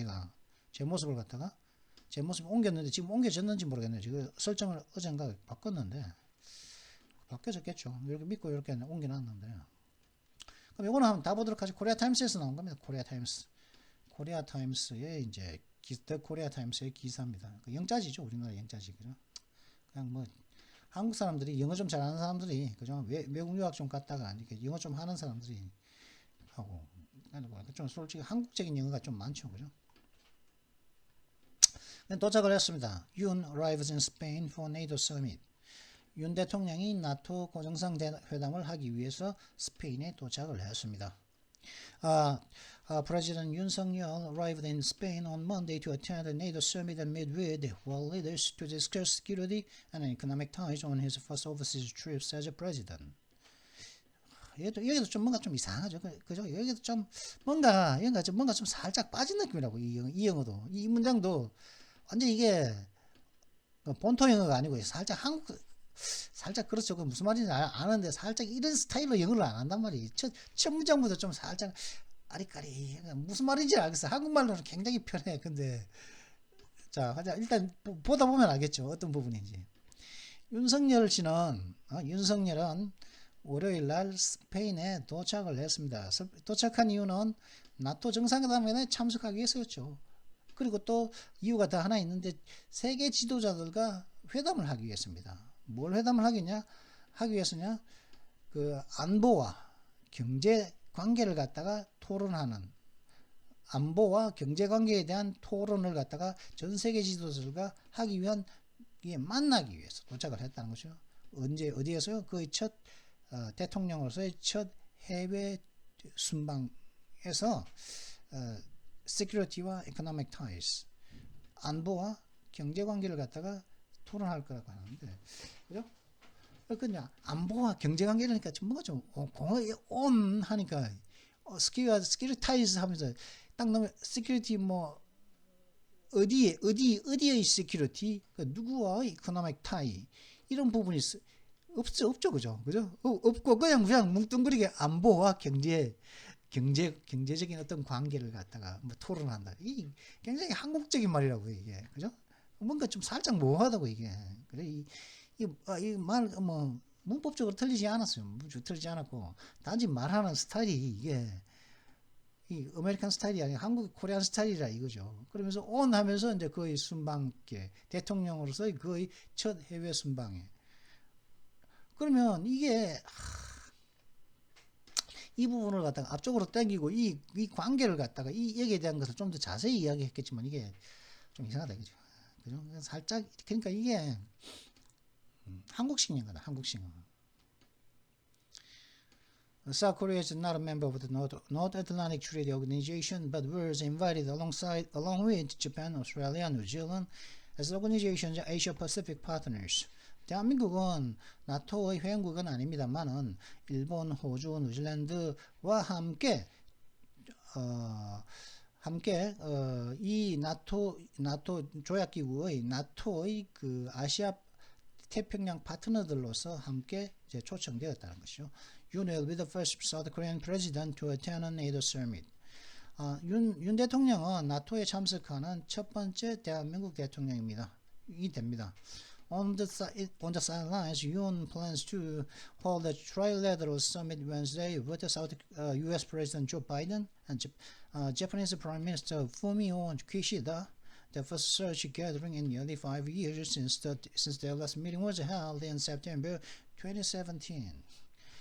제 모습을 갖다가 옮겼는데 지금 옮겨졌는지 모르겠네요. 지금 설정을 어젠가 바꿨는데 바뀌어졌겠죠. 이렇게 믿고 이렇게 옮겨놨는데. 그럼 이거는 한번 다 보도록 하죠. 코리아 타임스에서 나온 겁니다. 코리아 타임스의 이제 코리아 타임스의 기사입니다. 그 영자지죠. 우리나라 영자지. 그죠? 그냥 뭐 한국 사람들이 영어 좀 잘하는 사람들이, 그죠? 외국 유학 좀 갔다가 이렇게 영어 좀 하는 사람들이 하고, 좀 솔직히 한국적인 영어가 좀 많죠, 그죠? 도착을 했습니다. Yoon arrives in Spain for NATO summit. 윤 대통령이 나토 고정상회담을 하기 위해서 스페인에 도착을 했습니다. President Yoon Suk-yeol arrived in Spain on Monday to attend a NATO summit and meet with world leaders to discuss security and economic ties on his first overseas trips as a president. 여기도 좀 뭔가 좀 이상하죠. 그죠? 여기도 좀 뭔가 좀 살짝 빠진 느낌이라고, 이 영어도. 이 문장도 완전 이게 본토 영어가 아니고 살짝 그렇죠. 그 무슨 말인지 아는데 살짝 이런 스타일로 영어를 안 한단 말이에요. 첫 문장부터 좀 살짝 아리까리 무슨 말인지 알겠어. 한국말로는 굉장히 편해. 근데 자, 일단 보다 보면 알겠죠. 어떤 부분인지. 윤석열은 월요일 날 스페인에 도착을 했습니다. 도착한 이유는 나토 정상회담에 참석하기 위해서였죠. 그리고 또 이유가 더 하나 있는데 세계 지도자들과 회담을 하기 위해서입니다. 뭘 회담을 하기 위해서냐? 그 안보와 경제 관계를 갖다가 토론하는, 안보와 경제 관계에 대한 토론을 갖다가 전 세계 지도자들과 하기 위한, 만나기 위해서 도착을 했다는 것이죠. 어디에서요? 그 대통령으로서의 첫 해외 순방에서 security와 economic ties, 안보와 경제 관계를 갖다가 토론할 거라고 하는데, 그죠? 그냥 안보와 경제 관계라니까 좀 뭔가 좀 공허에 온 하니까 security ties 하면서 딱 넣으면 security 뭐 어디의 security, 누구와의 economic tie 이런 부분이 없죠, 그죠? 없고 그냥 뭉뚱그리게 안보와 경제적인 어떤 관계를 갖다가 뭐 토론한다. 이 굉장히 한국적인 말이라고 이게, 그죠? 뭔가 좀 살짝 모호하다고 이게. 그래 이 말 뭐 문법적으로 틀리지 않았어요. 문법적으로 틀리지 않았고 단지 말하는 스타일이 이게 이 아메리칸 스타일이 아니라 한국 코리안 스타일이라 이거죠. 그러면서 온 하면서 이제 거의 순방계 대통령으로서의 거의 첫 해외 순방에. 그러면 이게 이 부분을 갖다가 앞쪽으로 당기고 이 관계를 갖다가 이 얘기에 대한 것을 좀 더 자세히 이야기했겠지만 이게 좀 이상하다 그죠? 그죠? 살짝 그러니까 이게 한국식 영어다 한국식 영어. South Korea is not a member of the North Atlantic Treaty Organization, but was invited along with Japan, Australia, New Zealand as the organization's Asia-Pacific partners. 대한민국은 나토의 회원국은 아닙니다만은 일본, 호주, 뉴질랜드와 함께 이 나토 조약기구의 나토의 그 아시아 태평양 파트너들로서 함께 이제 초청되었다는 것이죠. Yoon will be the first South Korean president to attend a NATO summit. 윤 대통령은 나토에 참석하는 첫 번째 대한민국 대통령입니다. 이 됩니다. On the sidelines, Yoon plans to hold a trilateral summit Wednesday with the U.S. President Joe Biden and Japanese Prime Minister Fumio Kishida. The first such gathering in nearly 5 years since their last meeting was held in September 2017.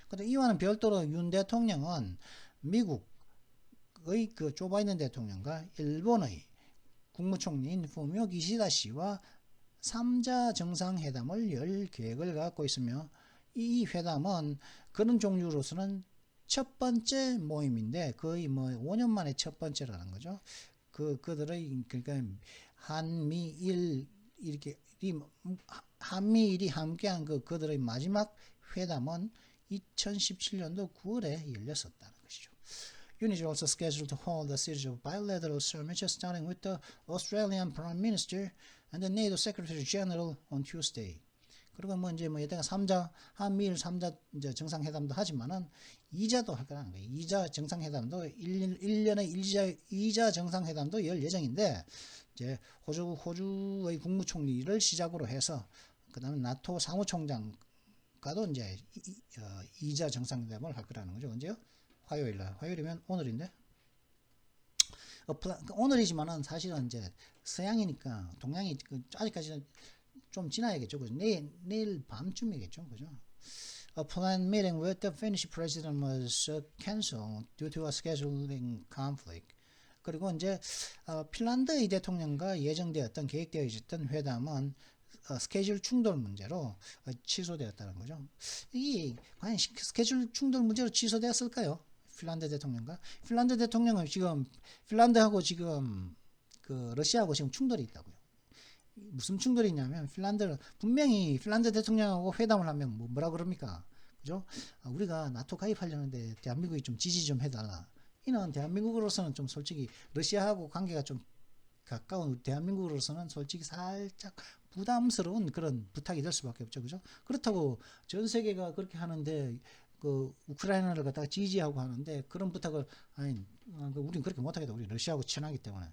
근데 이와는 별도로 윤 대통령은 미국의 그 조 바이든 대통령과 일본의 국무총리인 후미오 기시다 씨와 3자 정상회담을 열 계획을 갖고 있으며 이 회담은 그런 종류로서는 첫 번째 모임인데 거의 뭐 5년 만에 첫 번째라는 거죠. 그들의 그러니까 한미일 이렇게 한미일이 함께한 그들의 마지막 회담은 2017년도 9월에 열렸었다는 것이죠. Yoon is also scheduled to hold a series of bilateral summits starting with the Australian Prime Minister and the NATO Secretary General on Tuesday. 그리고 뭐 이제 뭐 여태가 3자 한미일 3자 이제 정상회담도 하지만은 2자도 할 거라는 거예요. 2자 정상회담도 1년에 2자 정상회담도 열 예정인데 이제 호주의 국무총리를 시작으로 해서 그다음에 나토 사무총장과도 이제 2자 정상회담을 할 거라는 거죠. 언제요? 화요일이면 오늘인데. 오늘이지만은 사실은 이제 서양이니까 동양이 아직까지는 좀 지나야겠죠. 그죠? 내일 밤쯤이겠죠. 그죠? A planned meeting with the Finnish president was cancelled due to a scheduling conflict. 그리고 이제 핀란드의 대통령과 예정되었던 계획되어 있었던 회담은 스케줄 충돌 문제로 취소되었다는 거죠. 이 과연 스케줄 충돌 문제로 취소되었을까요? 핀란드 대통령과 핀란드 대통령은 지금 핀란드하고 지금 그 러시아하고 지금 충돌이 있다고요. 무슨 충돌이 있냐면 분명히 핀란드 대통령하고 회담을 하면 뭐라 그럽니까? 그죠? 우리가 나토 가입하려는데 대한민국이 좀 지지 좀 해달라. 이는 대한민국으로서는 좀 솔직히 러시아하고 관계가 좀 가까운 대한민국으로서는 솔직히 살짝 부담스러운 그런 부탁이 될 수밖에 없죠. 그죠? 그렇다고 전 세계가 그렇게 하는데 그 우크라이나를 갖다가 지지하고 하는데 그런 부탁을 아니 우리는 그렇게 못하겠다. 우리 러시아하고 친하기 때문에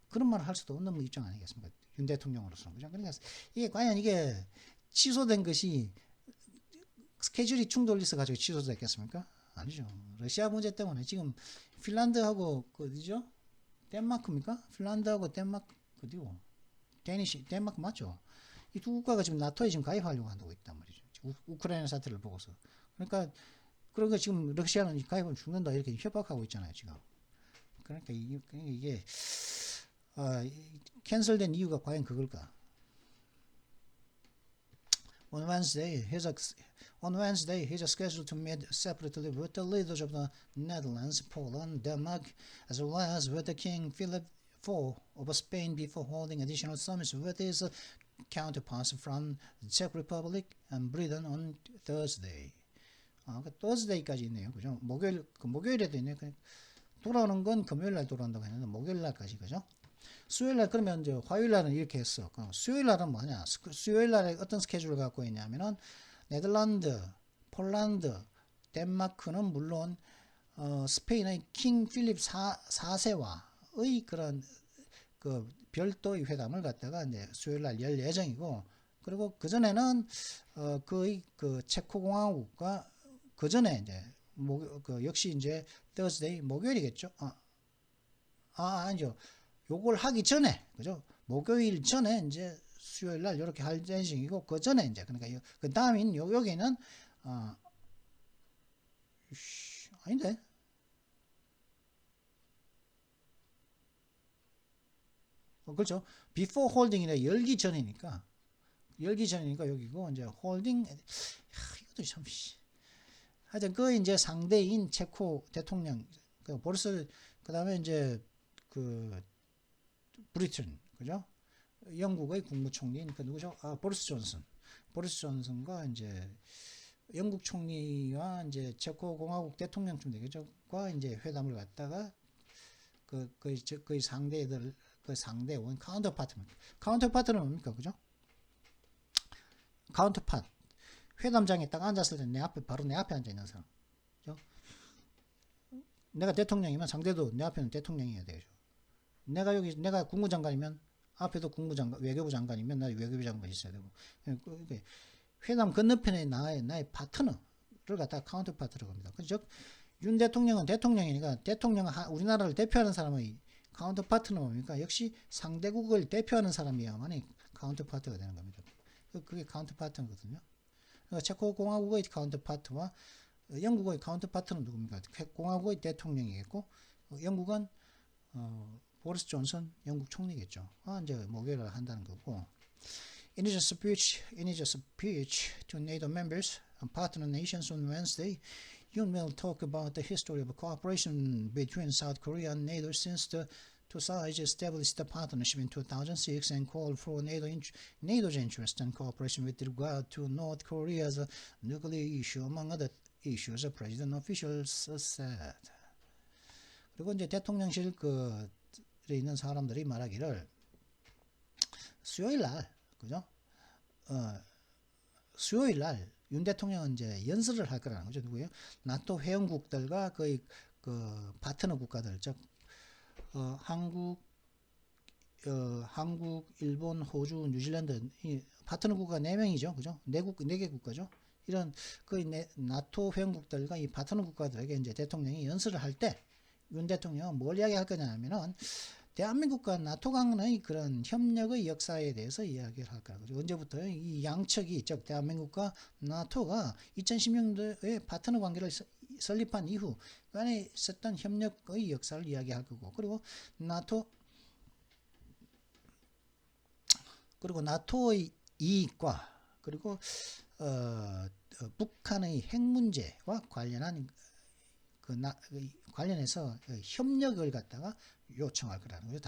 그런 말을 할 수도 없는 입장 아니겠습니까? 윤 대통령으로서는. 그죠? 그러니까 이게 과연 이게 취소된 것이 스케줄이 충돌해서 가지고 취소됐겠습니까? 아니죠. 러시아 문제 때문에 지금 핀란드하고 어디죠? 덴마크입니까? 핀란드하고 덴마크 어디고? 덴마크 맞죠? 이 두 국가가 지금 나토에 지금 가입하려고 한다고 있단 말이죠. 우크라이나 사태를 보고서. 그러니까 지금 러시아는 가입하면 죽는다 이렇게 협박하고 있잖아요 지금. 그러니까 이게 캔슬된 이유가 과연 그걸까? On Wednesday, he's scheduled to meet separately with the leaders of the Netherlands, Poland, Denmark, as well as with the King Philip IV of Spain before holding additional summits with his counterparts from the Czech Republic and Britain on Thursday. Thursday까지 있네요. 그죠? 목요일에도 있네요. 돌아오는 건 금요일 날 돌아온다고 했는데 목요일 날까지 그죠? 수요일 날 그러면 이제 화요일 날은 이렇게 했어. 수요일 날은 뭐냐? 수요일 날에 어떤 스케줄을 갖고 있냐면은 네덜란드, 폴란드, 덴마크는 물론 스페인의 킹 필립 4세와의 그런 그 별도의 회담을 갖다가 이제 수요일 날 열 예정이고 그리고 그 전에는 그 체코공화국과 그 전에 이제 역시 이제 Thursday 목요일이겠죠. 아니죠. 요걸 하기 전에 그죠? 목요일 전에 이제 수요일 날 이렇게 할 예정이고 그 전에 이제 그러니까 그 다음인 여기는 아닌데? 그렇죠. before holding이라 열기 전이니까 여기고 이제 holding 이것도 참 하여튼 그 이제 상대인 체코 대통령 그 보리스 그다음에 이제 그 브리튼 그죠? 영국의 국무총리인 그 누구죠? 보리스 존슨. 보리스 존슨과 이제 영국 총리와 이제 체코 공화국 대통령 좀 되겠죠?과 이제 회담을 갖다가 그 상대들 그 상대원 카운터파트는 뭡니까 그죠? 카운터파트 회담장에 딱 앉았을 때 내 앞에 바로 내 앞에 앉아 있는 사람 그죠? 내가 대통령이면 상대도 내 앞에는 대통령이어야 되죠. 내가 국무장관이면 앞에도 국무장관 외교부 장관이면 나 외교부 장관 있어야 되고 회담 건너편에 나의 파트너를 갖다가 카운터파트라고 합니다. 즉 윤 대통령은 대통령이니까 우리나라를 대표하는 사람의 카운터파트는 뭡니까? 역시 상대국을 대표하는 사람이야만이 카운터파트가 되는 겁니다. 그게 카운터파트거든요. 그러니까 체코 공화국의 카운터파트와 영국의 카운터파트는 누굽니까? 공화국의 대통령이겠고 영국은 보리스 존슨 영국 총리겠죠. 이제 목요일을 한다는 거고. In his speech to NATO members and partner nations on Wednesday, Yoon will talk about the history of cooperation between South Korea and NATO since the two sides established the partnership in 2006 and called for NATO's interest and cooperation with regard to North Korea's nuclear issue, among other issues, President officials said. 그리고 이제 대통령실 있는 사람들이 말하기를 수요일 날, 그죠? 수요일 날 윤 대통령은 이제 연설을 할 거라는 거죠. 누구예요? 나토 회원국들과 그 파트너 국가들, 즉 한국, 일본, 호주, 뉴질랜드 이 파트너 국가 4명이죠, 그죠? 4개 국가죠. 이런 나토 회원국들과 이 파트너 국가들에게 이제 대통령이 연설을 할 때 윤 대통령은 뭘 이야기할 거냐면은 대한민국과 나토 간의 그런 협력의 역사에 대해서 이야기를 할 거라고요. 언제부터 이 양측이 즉 대한민국과 나토가 2010년도에 파트너 관계를 설립한 이후 간에 있었던 협력의 역사를 이야기할 거고 그리고 나토의 이익과 그리고 북한의 핵 문제와 관련한 관련해서 협력을 갖다가 요청할 거라는 거죠.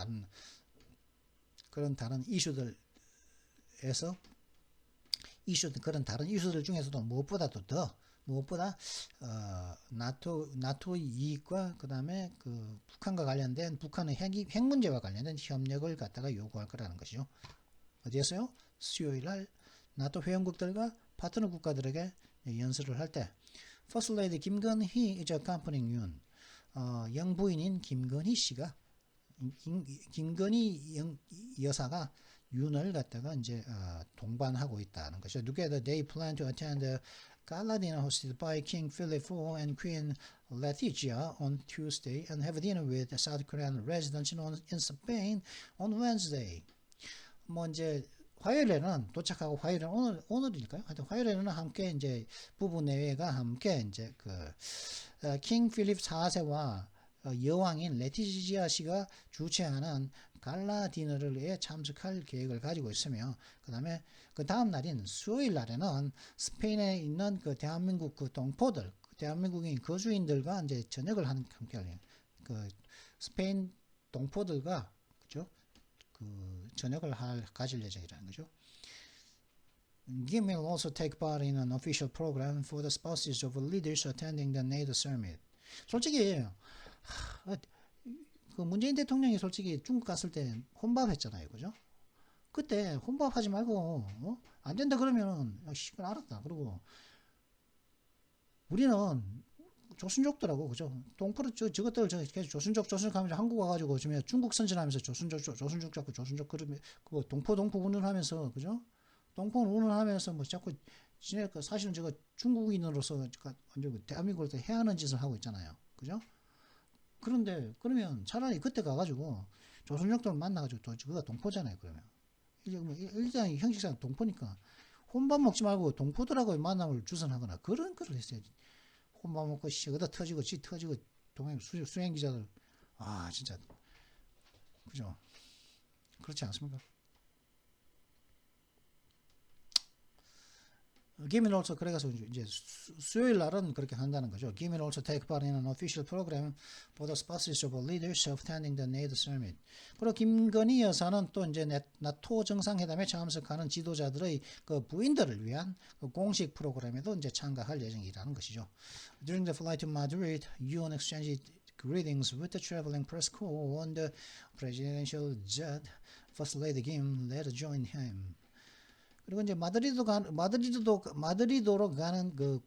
다른 이슈들에서 그런 다른 이슈들 중에서도 무엇보다 나토의 이익과 그다음에 북한과 관련된 북한의 핵 문제와 관련된 협력을 갖다가 요구할 거라는 것이죠. 어디에서요? 수요일 날 나토 회원국들과 파트너 국가들에게 연설을 할 때 First Lady 김건희 is accompanying Yoon. 영부인인 김건희 씨가 김건희 여사가 윤을 갖다가 이제 동반하고 있다는 것이죠. Together they plan to attend the gala dinner hosted by King Philip IV and Queen Letizia on Tuesday and have dinner with South Korean residents in Spain on Wednesday. 뭐 이제 화요일에는 도착하고 오늘일까요? 하여튼 화요일에는 함께 이제 부부 내외가 함께 이제 킹 필립 4세와 여왕인 레티지아 씨가 주최하는 갈라 디너를 참석할 계획을 가지고 있으며 그다음에 그 다음 날인 수요일 날에는 스페인에 있는 대한민국 동포들 대한민국인 거주인들과 이제 저녁을 함께 해요. 스페인 동포들과 그죠? 저녁을 가질 예정이라는 거죠. Kim will also take part in an official program for the spouses of leaders attending the NATO summit. 솔직히 문재인 대통령이 솔직히 중국 갔을 때 혼밥했잖아요, 그죠? 그때 혼밥하지 말고 안 된다 그러면 시간 알았다. 그리고 우리는 조선족들하고 그죠? 동포를 저것들 조선족 하면서 한국 와가지고 지금 중국 선전하면서 조선족 잡고 조선족 그러면 동포 운운하면서 그죠? 동포 운운하면서 뭐 자꾸 사실은 제가 중국인으로서 대한민국을 해하는 짓을 하고 있잖아요, 그죠? 그런데 그러면 차라리 그때 가가지고 조선족들 만나가지고 그가 동포잖아요, 그러면 일단 형식상 동포니까 혼밥 먹지 말고 동포들하고 만남을 주선하거나 그런 걸 했어야지. 볶음밥 먹고 얻어 터지고 지 터지고 동행 수행 기자들 진짜 그죠? 그렇지 않습니까? Gimme also 그래가지고 이제 수요일 날은 그렇게 한다는 거죠. Gimme also take part in an official program for the sponsorship of leaders attending the NATO summit. 그리고 김건희 여사는 또 이제 나토 정상회담에 참석하는 지도자들의 그 부인들을 위한 그 공식 프로그램에도 이제 참가할 예정이라는 것이죠. During the flight to Madrid, Yoon exchanged greetings with the traveling press corps on the presidential jet. First Lady Kim later joined him. 그리고 이제 마드리드로 가는 그 마드리드로 가는 그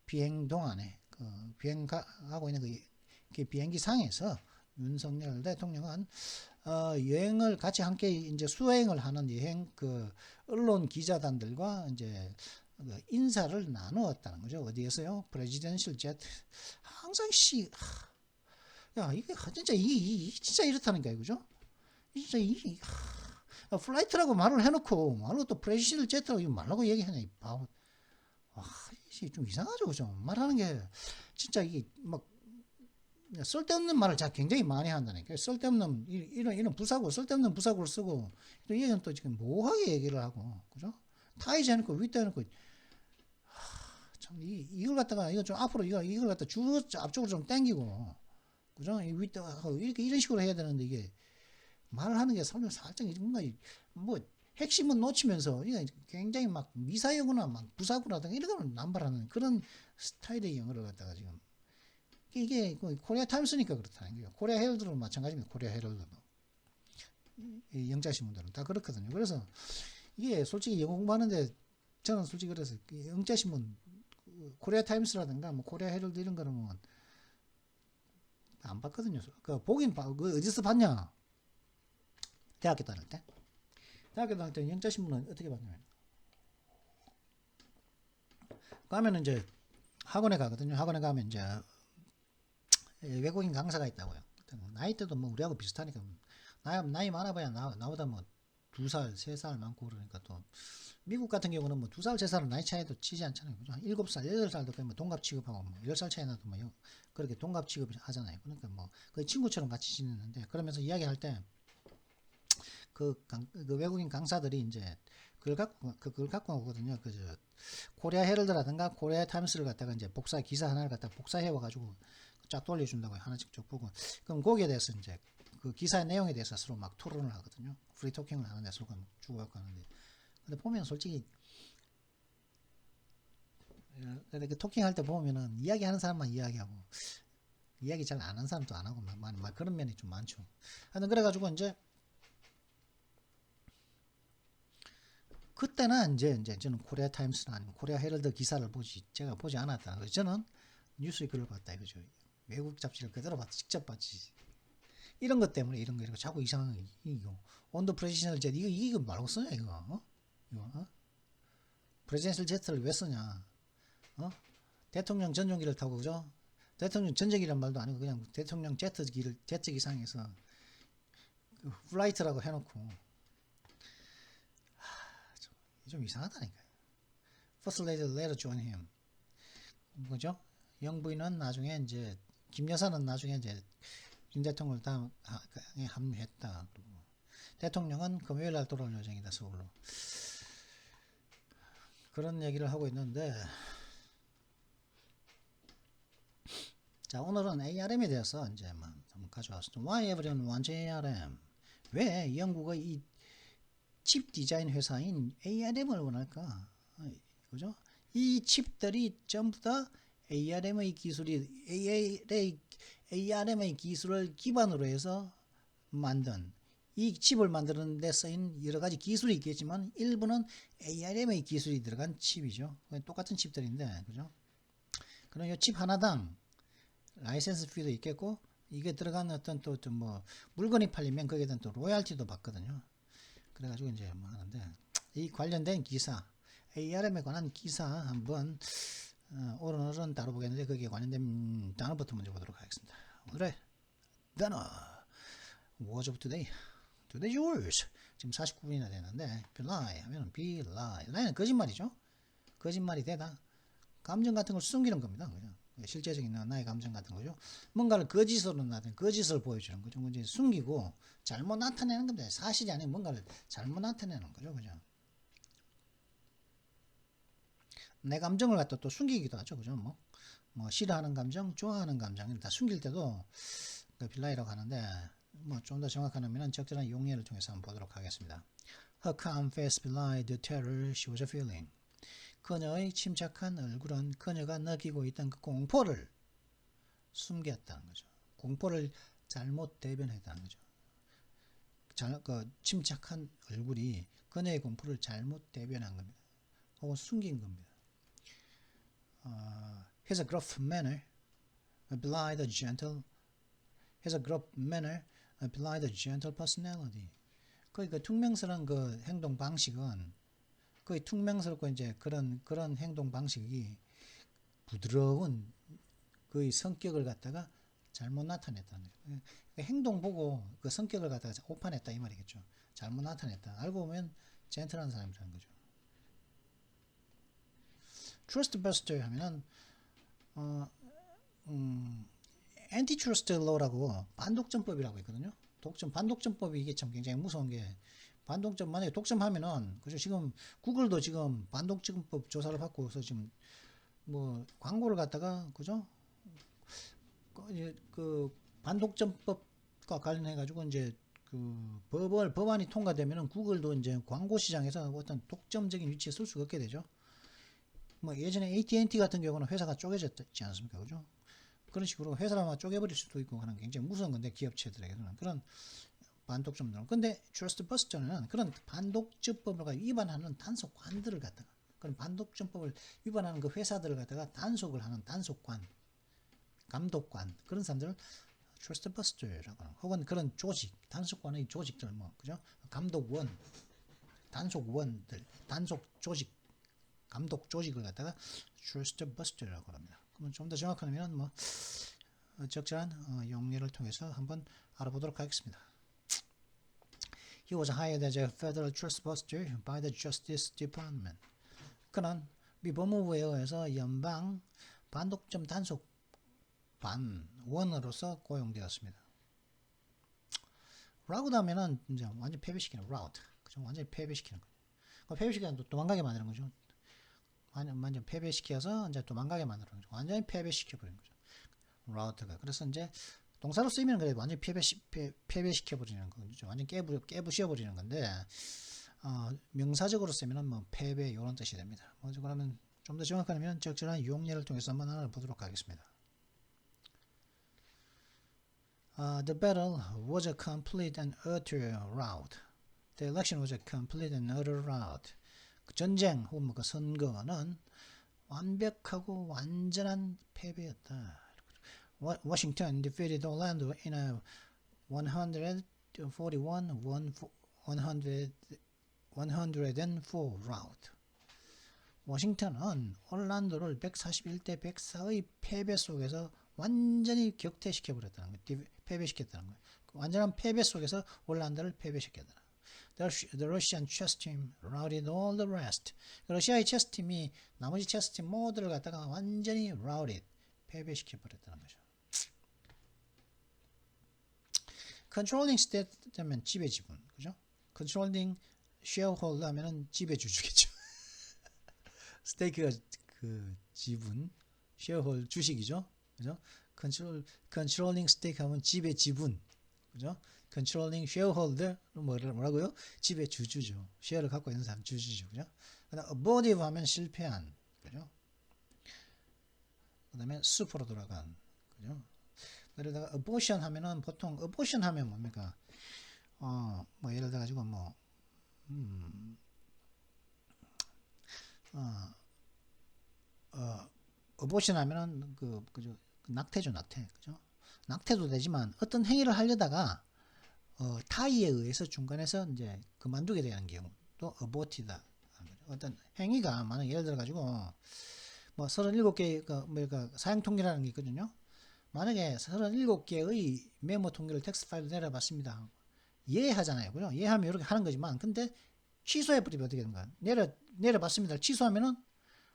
비행 동안에 비행하고 있는 그 비행기 상에서 윤석열 대통령은 여행을 같이 함께 이제 수행을 하는 여행 그 언론 기자단들과 이제 인사를 나누었다는 거죠. 어디에서요? 프레지던셜 제트. 항상 야 이게 진짜 진짜 이렇다니까요, 그죠? 진짜 플라이트라고 말을 해놓고 말로 또 프레시를 제트라고 말라고 얘기하냐 이 바보. 이게 좀 이상하죠, 그죠? 말하는 게 진짜 이게 막 쓸데없는 말을 굉장히 많이 한다니까. 쓸데없는 이런 부사고 쓸데없는 부사고를 쓰고 또 얘는 또 지금 뭐하게 얘기를 하고, 그죠? 타이즈 해놓고 윗대 해놓고 참 이걸 갖다가 이거 좀 앞으로 이걸 갖다 앞쪽으로 좀 당기고, 그죠? 이 윗대 이렇게 이런 식으로 해야 되는데 이게. 말을 하는 게 살짝 뭔가 뭐 핵심은 놓치면서 굉장히 막 미사여구나 막 부사구라든가 이런 걸 남발하는 그런 스타일의 영어를 갖다가 지금 이게 코리아 타임스니까 그렇다는 거예요. 코리아 헤럴드도 마찬가지입니다. 코리아 헤럴드도 영자신문들은 다 그렇거든요. 그래서 이게 솔직히 영어 공부하는데 저는 솔직히 그래서 영자신문 코리아 타임스라든가 뭐 코리아 헤럴드 이런 거는 뭐 안 봤거든요. 보긴 어디서 봤냐? 대학교 다닐 때 영자신문은 어떻게 봤냐면 가면은 이제 학원에 가거든요. 학원에 가면 이제 외국인 강사가 있다고요. 나이대도 뭐 우리하고 비슷하니까 나이 많아봐야 나보다 뭐 2살, 3살 많고 그러니까 또 미국 같은 경우는 뭐 2살, 3살은 나이 차이도 치지 않잖아요. 그죠? 7살, 8살도 거의 뭐 동갑 취급하고 뭐 10살 차이 나도 뭐 그렇게 동갑 취급을 하잖아요. 그러니까 뭐 거의 친구처럼 같이 지내는데 그러면서 이야기할 때 그 외국인 강사들이 이제 그걸 갖고 오거든요. 코리아 헤럴드라든가 코리아 타임스를 갖다가 이제 기사 하나를 갖다가 복사해 와가지고 쫙 돌려준다고 하나씩 쭉 보고, 그럼 거기에 대해서 이제 그 기사의 내용에 대해서 서로 막 토론을 하거든요. 프리 토킹을 하는데 서로 주고받고 하는데, 근데 보면 솔직히 그 토킹 할 때 보면은 이야기하는 사람만 이야기하고 이야기 잘 안 하는 사람도 안 하고 막 그런 면이 좀 많죠. 하여튼 그래가지고 이제 그때는 이제 저는 코리아 타임스나 아니면 코리아 헤럴드 기사를 제가 보지 않았다. 그래서 저는 뉴스에 글을 봤다 이거죠. 외국 잡지를 그대로 봤다. 직접 봤지. 이런 것 때문에 이런 거 자꾸 이상한 거 이거 온도 프레지던셜 제트 이거 말고 쓰냐 이거 프레지던셜 제트를 왜 쓰냐? 대통령 전용기를 타고, 그죠? 대통령 전용기란 말도 아니고 그냥 대통령 제트 기상에서 플라이트라고 해놓고 좀 이상하다니까요. First Lady later join him. 그죠? 영부인은 나중에 이제 김 여사는 나중에 이제 윤 대통령을 당에 합류했다. 대통령은 금요일 날 돌아올 예정이다. 서울로. 그런 얘기를 하고 있는데, 자 오늘은 ARM에 대해서 이제 한번 가져왔습니다. Why everyone wants ARM? 왜 영국의 이 칩 디자인 회사인 ARM을 원할까? 그죠? 이 칩들이 전부 다 ARM의 기술을 기반으로 해서 만든, 이 칩을 만드는 데 쓰인 여러 가지 기술이 있겠지만 일부는 ARM의 기술이 들어간 칩이죠. 똑같은 칩들인데, 그죠? 그럼 이 칩 하나당 라이센스 피도 있겠고, 이게 들어간 어떤 또 뭐 물건이 팔리면 거기에 대한 또 로얄티도 받거든요. 그래가지고 이제 뭐 하는데, 이 관련된 기사, ARM에 관한 기사 한번 오늘은 다뤄보겠는데, 거기에 관련된 단어부터 먼저 보도록 하겠습니다. 오늘의 단어, Words of Today. to the Jews. 지금 49분이나 되는데 lie 하면 be lie. lie는 거짓말이죠. 거짓말이 되다. 감정 같은 걸 숨기는 겁니다. 그죠? 실제적인 나의 감정 같은 거죠. 뭔가를 거짓으로 나타내 거짓을 보여주는 거죠. 이제 숨기고 잘못 나타내는 겁니다. 사실이 아닌 뭔가를 잘못 나타내는 거죠. 그죠? 내 감정을 갖다 또 숨기기도 하죠. 그죠? 뭐 싫어하는 감정, 좋아하는 감정을 다 숨길 때도 그 빌라이라고 하는데 뭐 좀 더 정확한 의미는 적절한 용례를 통해서 한번 보도록 하겠습니다. Her calm face belied the terror she was feeling. 그녀의 침착한 얼굴은 그녀가 느끼고 있던 그 공포를 숨겼다는 거죠. 공포를 잘못 대변했다는 거죠. 그 침착한 얼굴이 그녀의 공포를 잘못 대변한 겁니다. 혹은 숨긴 겁니다. His gruff manner belied a gentle. His gruff manner belied a gentle personality. 거의 그 퉁명스러운 그 행동 방식은 거의 퉁명스럽고 이제 그런 행동 방식이 부드러운 그의 성격을 갖다가 잘못 나타냈다는 거죠. 행동 보고 그 성격을 갖다가 오판했다 이 말이겠죠. 잘못 나타냈다. 알고 보면 젠틀한 사람이라는 거죠. 트러스트 버스터 하면은 엔티트러스트 로라고 반독점법이라고 있거든요. 반독점법이 이게 참 굉장히 무서운 게 반독점 만약에 독점하면은 그죠 지금 구글도 지금 반독점법 조사를 받고서 지금 뭐 광고를 갖다가 그죠 그 반독점법과 관련해 가지고 이제 그 법안이 통과되면은 구글도 이제 광고 시장에서 어떤 독점적인 위치에 설 수가 없게 되죠. 뭐 예전에 AT&T 같은 경우는 회사가 쪼개졌지 않습니까, 그죠? 그런 식으로 회사를 아마 쪼개버릴 수도 있고 하는 굉장히 무서운 건데 기업체들에게는 그런 반독점들은. 근데 트러스트 버스터는 그런 반독점법을 위반하는 단속관들을 갖다가 그런 반독점법을 위반하는 그 회사들을 갖다가 단속을 하는 단속관, 감독관 그런 사람들을 트러스트 버스터라고 하는 혹은 그런 조직, 단속관의 조직들 뭐 그죠? 감독원, 단속원들, 단속 조직, 감독 조직을 갖다가 트러스트 버스터라고 합니다. 그러면 좀 더 정확한 의미는 뭐 적절한 용례를 통해서 한번 알아보도록 하겠습니다. He was hired as a federal trust buster by the Justice Department. 그는 미 법무부에 의해서 연방 반독점 단속반원으로서 고용되었습니다. rout 하면은 이제 완전 패배시키는 rout, 그죠? 완전히 패배시키는 거죠. 패배시키는 또 도망가게 만드는 거죠. 완전 패배시켜서 이제 도망가게 만드는 거죠. 완전히 패배시켜버리는 거죠. rout가. 그래서 이제 동사로 쓰이면 그래 완전히 패배시켜버리는 거죠. 완전 깨부셔버리는 건데 명사적으로 쓰면은 뭐 패배 이런 뜻이 됩니다. 먼저 그러면 좀 더 정확한 의미는 적절한 용례를 통해서 한번 알아보도록 하겠습니다. The battle was a complete and utter rout. The election was a complete and utter rout. 전쟁 혹은 그 선거는 완벽하고 완전한 패배였다. Washington defeated Orlando in a 104 rout. 워싱턴은 올란도를 141대 104의 패배 속에서 완전히 격퇴시켜버렸다는 거예요. 패배시켰다는 거예요. 완전한 패배 속에서 올란도를 패배시켰다. The Russian chess team routed all the rest. 러시아의 체스 팀이 나머지 체스 팀 모두를 갖다가 완전히 routed, 패배시켜버렸다는 거죠. Controlling state 하면 지배 지분, 그죠? Controlling shareholder 하면은 지배 주주겠죠. 스테이크가 그 지분, shareholder 주식이죠, 그죠? Controlling stake 하면 지배 지분, 그죠? Controlling shareholder 뭐라고요? 지배 주주죠. 쉐어를 갖고 있는 사람 주주죠, 그죠? 그다음 abortive 하면 실패한, 그죠? 그다음에 숲으로 돌아간, 그죠? 그러다가 abortion 하면은 보통 abortion 하면 뭡니까? 뭐 예를 들어 가지고 뭐 abortion 하면은 그죠? 낙태죠, 낙태, 그죠? 낙태도 되지만 어떤 행위를 하려다가 타의에 의해서 중간에서 이제 그만두게 되는 경우도 abort이다. 어떤 행위가 만약 예를 들어 가지고 뭐 37개 그 사용 통계라는 게 있거든요. 만약에 37개의 메모 통계를 텍스트 파일로 내려봤습니다. 예하잖아요. 그죠? 예하면 이렇게 하는 거지만, 근데 취소해버리면 어떻게 되는 거야? 내려봤습니다. 취소하면은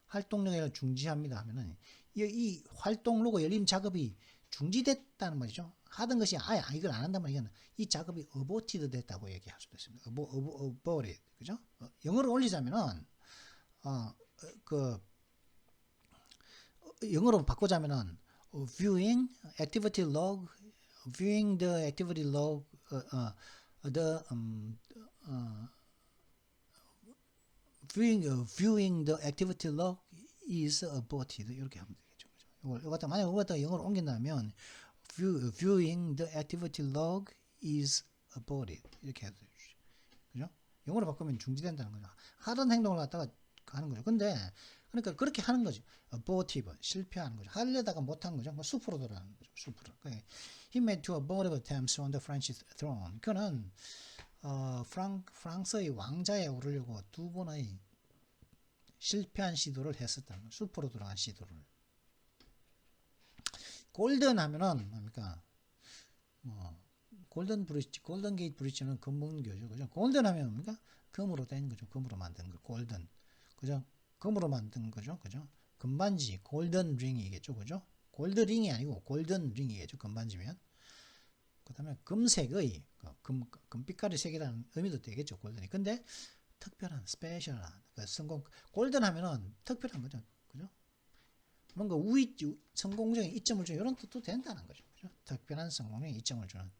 활동력을 중지합니다 하면은 이 활동로고 열린 작업이 중지됐다는 말이죠. 하던 것이 아예 이걸 안 한단 말이야. 이 작업이 aborted 됐다고 얘기할 수도 있습니다. aborted. 그죠? 영어를 올리자면은 그 영어로 바꾸자면은 viewing activity log, viewing the activity log, the viewing the activity log is aborted 이렇게 하면 되겠죠. 이걸 갖다 만약 이걸 갖다 영어로 옮긴다면 viewing the activity log is aborted 이렇게 해도 되죠. 그죠? 영어로 바꾸면 중지된다는 거죠. 하던 행동을 갖다가 하는 거죠. 근데 그러니까 그렇게 하는 거죠. abortive 실패하는 거죠. 하려다가 못한 거죠. 뭐 숲으로 돌아가는 거죠. 숲으로. He made two abortive attempts on the French throne. 그는 프랑스의 왕자에 오르려고 두 번의 실패한 시도를 했었다는 거예요. 숲으로 돌아간 시도를. 골든 하면은 뭡니까? 골든 브리지, 골든 게이트 브리지는 금문교죠. 그죠? 골든 하면 뭡니까? 금으로 된 거죠. 금으로 만든 거. 골든. 그죠? 금으로 만든 거죠. 그죠? 금반지, 골든 링이겠죠. 그죠? 골드 링이 아니고 골든 링이겠죠. 금반지면. 그 다음에 금색의 금빛깔의 색이라는 의미도 되겠죠. 골든이. 근데 특별한 스페셜한 성공 골든 하면은 특별한 거죠. 그죠? 뭔가 성공적인 이점을 주는 이런 뜻도 된다는 거죠. 그죠? 특별한 성공적인 이점을 주는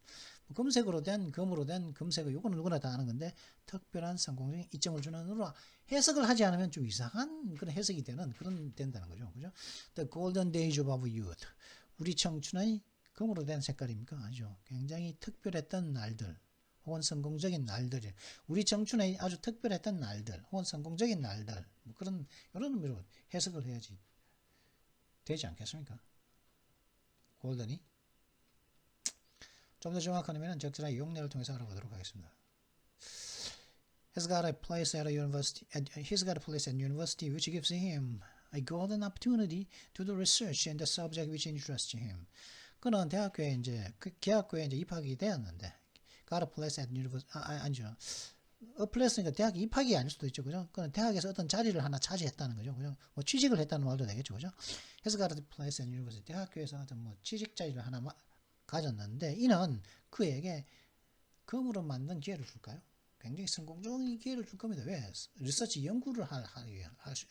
금색으로 된 금으로 된 금색의 요거는 누구나 다 아는 건데 특별한 성공적인 이점을 주는 으로 해석을 하지 않으면 좀 이상한 그런 해석이 되는 그런 된다는 거죠. 그죠? The golden days of our youth. 우리 청춘의 금으로 된 색깔입니까? 아니죠. 굉장히 특별했던 날들 혹은 성공적인 날들이 우리 청춘의 아주 특별했던 날들 혹은 성공적인 날들 뭐 그런 이런 의미로 해석을 해야지 되지 않겠습니까? 골든이 좀 더 정확한 의미는 적절한 용례를 통해서 알아보도록 하겠습니다. He's got a place at a university. He's got a place at university which gives him a golden opportunity to do research in the subject which interests him. 그는 대학교에 이제 계약교에 이제 입학이 되었는데, got a place at university. 아니죠. a place니까 대학 입학이 아닐 수도 있죠, 그죠? 그는 대학에서 어떤 자리를 하나 차지했다는 거죠, 그죠? 뭐 취직을 했다는 말도 되겠죠, 그죠? He's got a place at university. 대학교에서 어떤 뭐 취직 자리를 하나 가졌는데, 이는 그에게 금으로 만든 기회를 줄까요? 굉장히 성공적인 기회를 줄 겁니다. 왜? 리서치 연구를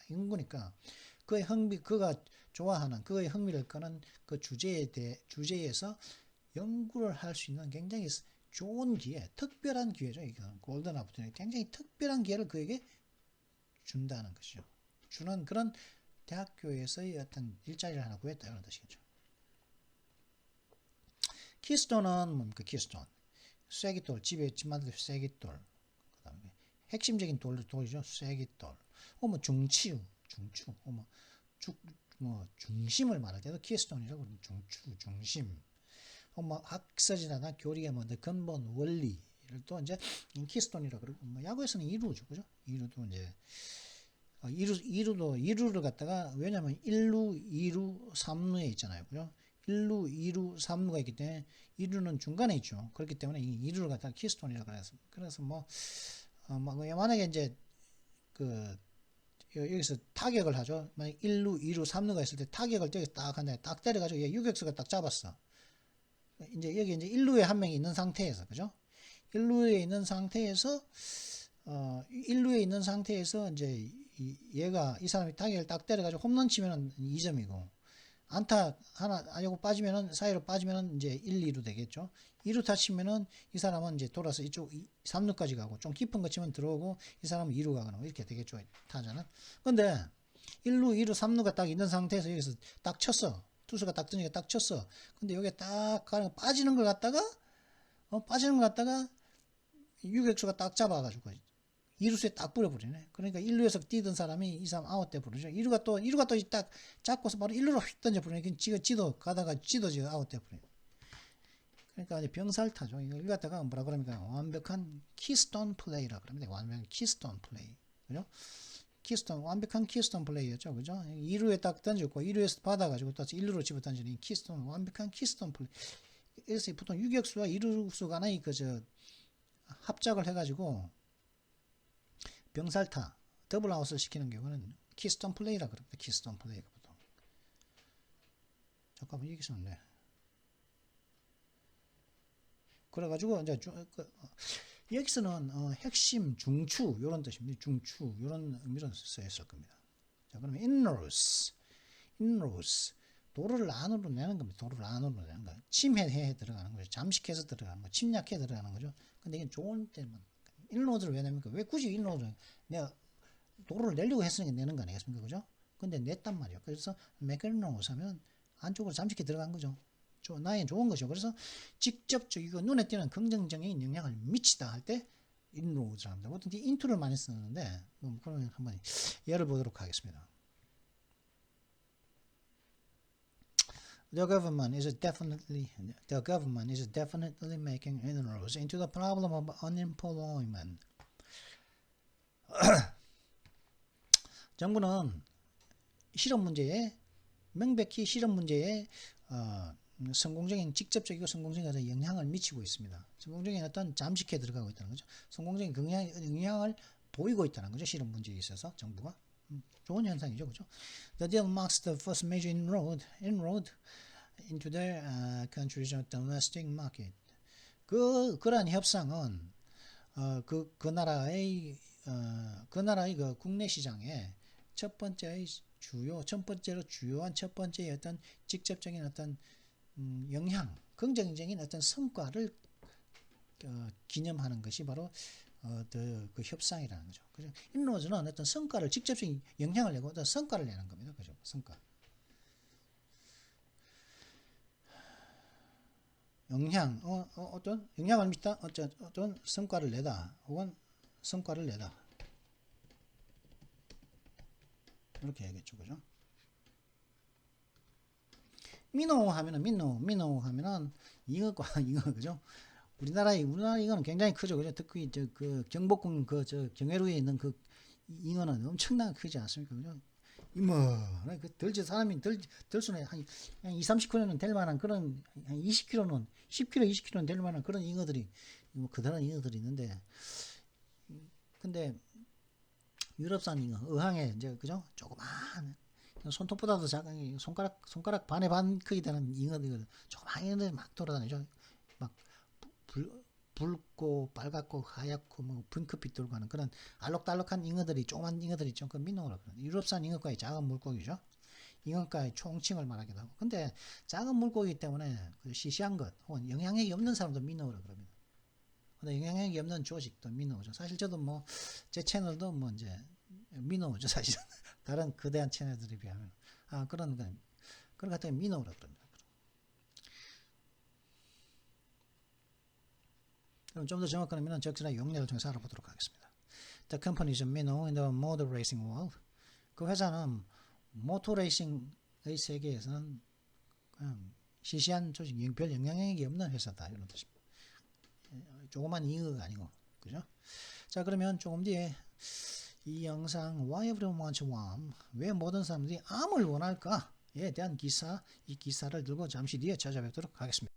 연구니까 그가 좋아하는 그의 흥미를 끄는 그 주제에서 연구를 할 수 있는 굉장히 좋은 기회, 특별한 기회죠. 이건 골든 오퍼튜니티, 굉장히 특별한 기회를 그에게 준다는 것이죠. 주는 그런 대학교에서의 어떤 일자리를 하나 구했다 이런 뜻이겠죠. 키스톤은 뭡니까? 키스톤. 쐐기돌, 집에 만들 때 쐐기돌. 그다음에 핵심적인 돌이죠. 쐐기돌. 뭐 중추. 중심을 말할 때도 키스톤이라고 그러는 중심. 뭐 학설이나 교리의 뭐 근본 원리를 또 이제 키스톤이라고 그러고 뭐 야구에서는 이루죠. 그죠? 이루도 이제 이루를 갖다가 왜냐면 1루, 2루, 3루에 있잖아요. 그죠? 1루, 2루, 3루가 있기 때문에 2루는 중간에 있죠. 그렇기 때문에 이 2루를 갖다가 키스톤이라고 그랬습니다. 그래서 만약에 이제 여기서 타격을 하죠. 만약 1루, 2루, 3루가 있을 때 타격을 저기 딱 한다. 딱 때려가지고 유격수가 딱 잡았어. 이제 여기 이제 1루에 한 명이 있는 상태에서, 그죠? 1루에 있는 상태에서, 1루에 있는 상태에서 이제 이 사람이 타격을 딱 때려가지고 홈런 치면은 2점이고, 안타 하나 아니고 빠지면은 사이로 빠지면은 이제 1, 2루 되겠죠. 2루 타치면은 이 사람은 이제 돌아서 이쪽 3루까지 가고 좀 깊은 거 치면 들어오고 이 사람은 2루 가거나 이렇게 되겠죠. 타자는. 근데 1루, 2루, 3루가 딱 있는 상태에서 여기서 딱 쳤어. 투수가 딱 뜨니까 딱 쳤어. 근데 여기에 딱 가는 빠지는 걸 갖다가 유격수가 딱 잡아가지고 2루수에 딱 뿌려버리네. 그러니까 1루에서 뛰던 사람이 이 사람 아웃 돼 버리죠. 2루가 또 딱 잡고서 바로 1루로 휙 던져 버리니까 지도 가다가 지도 아웃 돼 버려. 그러니까 이제 병살타죠. 이걸 갖다가 뭐라 그럽니까? 완벽한 키스톤 플레이라 그럽니다. 완벽한 키스톤 플레이. 그죠? 완벽한 키스톤 플레이였죠. 그죠? 2루에 딱 던졌고 2루에서 받아가지고 또 1루로 집어 던지는 완벽한 키스톤 플레이. 그래서 보통 유격수와 2루수 간의 합작을 해가지고 병살타, 더블 아웃을 시키는 경우는 키스톤 플레이라 그럽니다. 키스톤 플레이가 보통. 잠깐만 여기 있었네. 그래가지고 이제 여기서는 핵심, 중추 이런 뜻입니다. 중추 이런 의미로 쓰였을 겁니다. 자, 그러면 inroads, 도를 안으로 내는 겁니다. 도를 안으로 내는 거. 침해해 들어가는 거죠. 잠식해서 들어가는 거, 침략해 들어가는 거죠. 근데 이게 좋은 때만 inroads를 왜 냅니까? 왜 굳이 inroads를 내가 도를 내려고 했으니까 내는 거 아니겠습니까? 그죠? 근데 냈단 말이에요. 그래서 make inroads 하면 안쪽으로 잠식해 들어간 거죠. 나에게 좋은 거죠. 그래서 직접적이고 눈에 띄는 긍정적인 영향을 미치다 할 때 inroads를 합니다. 보통 into를 많이 쓰는데 그러면 한번 예를 보도록 하겠습니다. The government is definitely making inroads into the problem of unemployment. 정부는 명백히 실업 문제에 성공적인 직접적이고 성공적인 어떤 영향을 미치고 있습니다. 성공적인 어떤 잠식해 들어가고 있다는 거죠. 성공적인 영향을 보이고 있다는 거죠. 실업 문제에 있어서 정부가 좋은 현상이죠, 그죠? The deal marks the first major inroad into the country's domestic market. 그러한 협상은 그 나라의 그 국내 시장에 첫 번째의 주요한 어떤 직접적인 어떤 영향, 긍정적인 어떤 성과를 기념하는 것이 바로 그 협상이라는 거죠. 그죠? 인로즈는 어떤 성과를 직접적인 영향을 내고 어떤 성과를 내는 겁니다. 그죠? 성과. 영향, 어떤 영향을 미치다, 어떤 성과를 내다, 혹은 성과를 내다. 이렇게 얘기했죠, 그죠? 민노 하면은 잉어과 잉어, 그죠? 우리나라 잉어는 굉장히 크죠, 그죠? 특히 그 경복궁 경회루에 있는 그 잉어는 엄청나게 크지 않습니까, 그죠? 사람이 들 수는 한 20-30kg는 될 만한 그런, 한 20kg는 10kg, 20kg는 될 만한 그런 잉어들이, 그다란 잉어들이 있는데, 근데 유럽산 잉어, 어항에 이제 그죠? 조그만 손톱보다도 작은 손가락 반에 반 크기 되는 잉어들, 조그만 잉어들이 막 돌아다니죠. 막 붉고 빨갛고 하얗고 뭐 핑크빛 돌고 하는 그런 알록달록한 잉어들이, 조그만 잉어들이 있죠. 그 민노라 그래요. 유럽산 잉어과의 작은 물고기죠. 잉어과의 총칭을 말하기도 하고. 근데 작은 물고기 때문에 그 시시한 것 혹은 영향력이 없는 사람도 민노라 그럽니다. 근데 영향력이 없는 조직도 민노죠. 사실 저도 뭐 제 채널도 뭐 이제 민노죠, 사실은. 다른 거대한 채널들에 비하면 그런 것 같은 민노라 그럽니다. 그럼 좀 더 정확한 의미는 적절한 용례를 통해서 알아보도록 하겠습니다. The company is a minnow in the motor racing world. 그 회사는 모터 레이싱의 세계에서는 시시한 조직, 별 영향력이 없는 회사다, 이런 뜻입니다. 조그만 잉어가 아니고, 그죠? 자, 그러면 조금 뒤에 이 영상 Why Everyone Wants Worm, 왜 모든 사람들이 암을 원할까에 대한 이 기사를 들고 잠시 뒤에 찾아뵙도록 하겠습니다.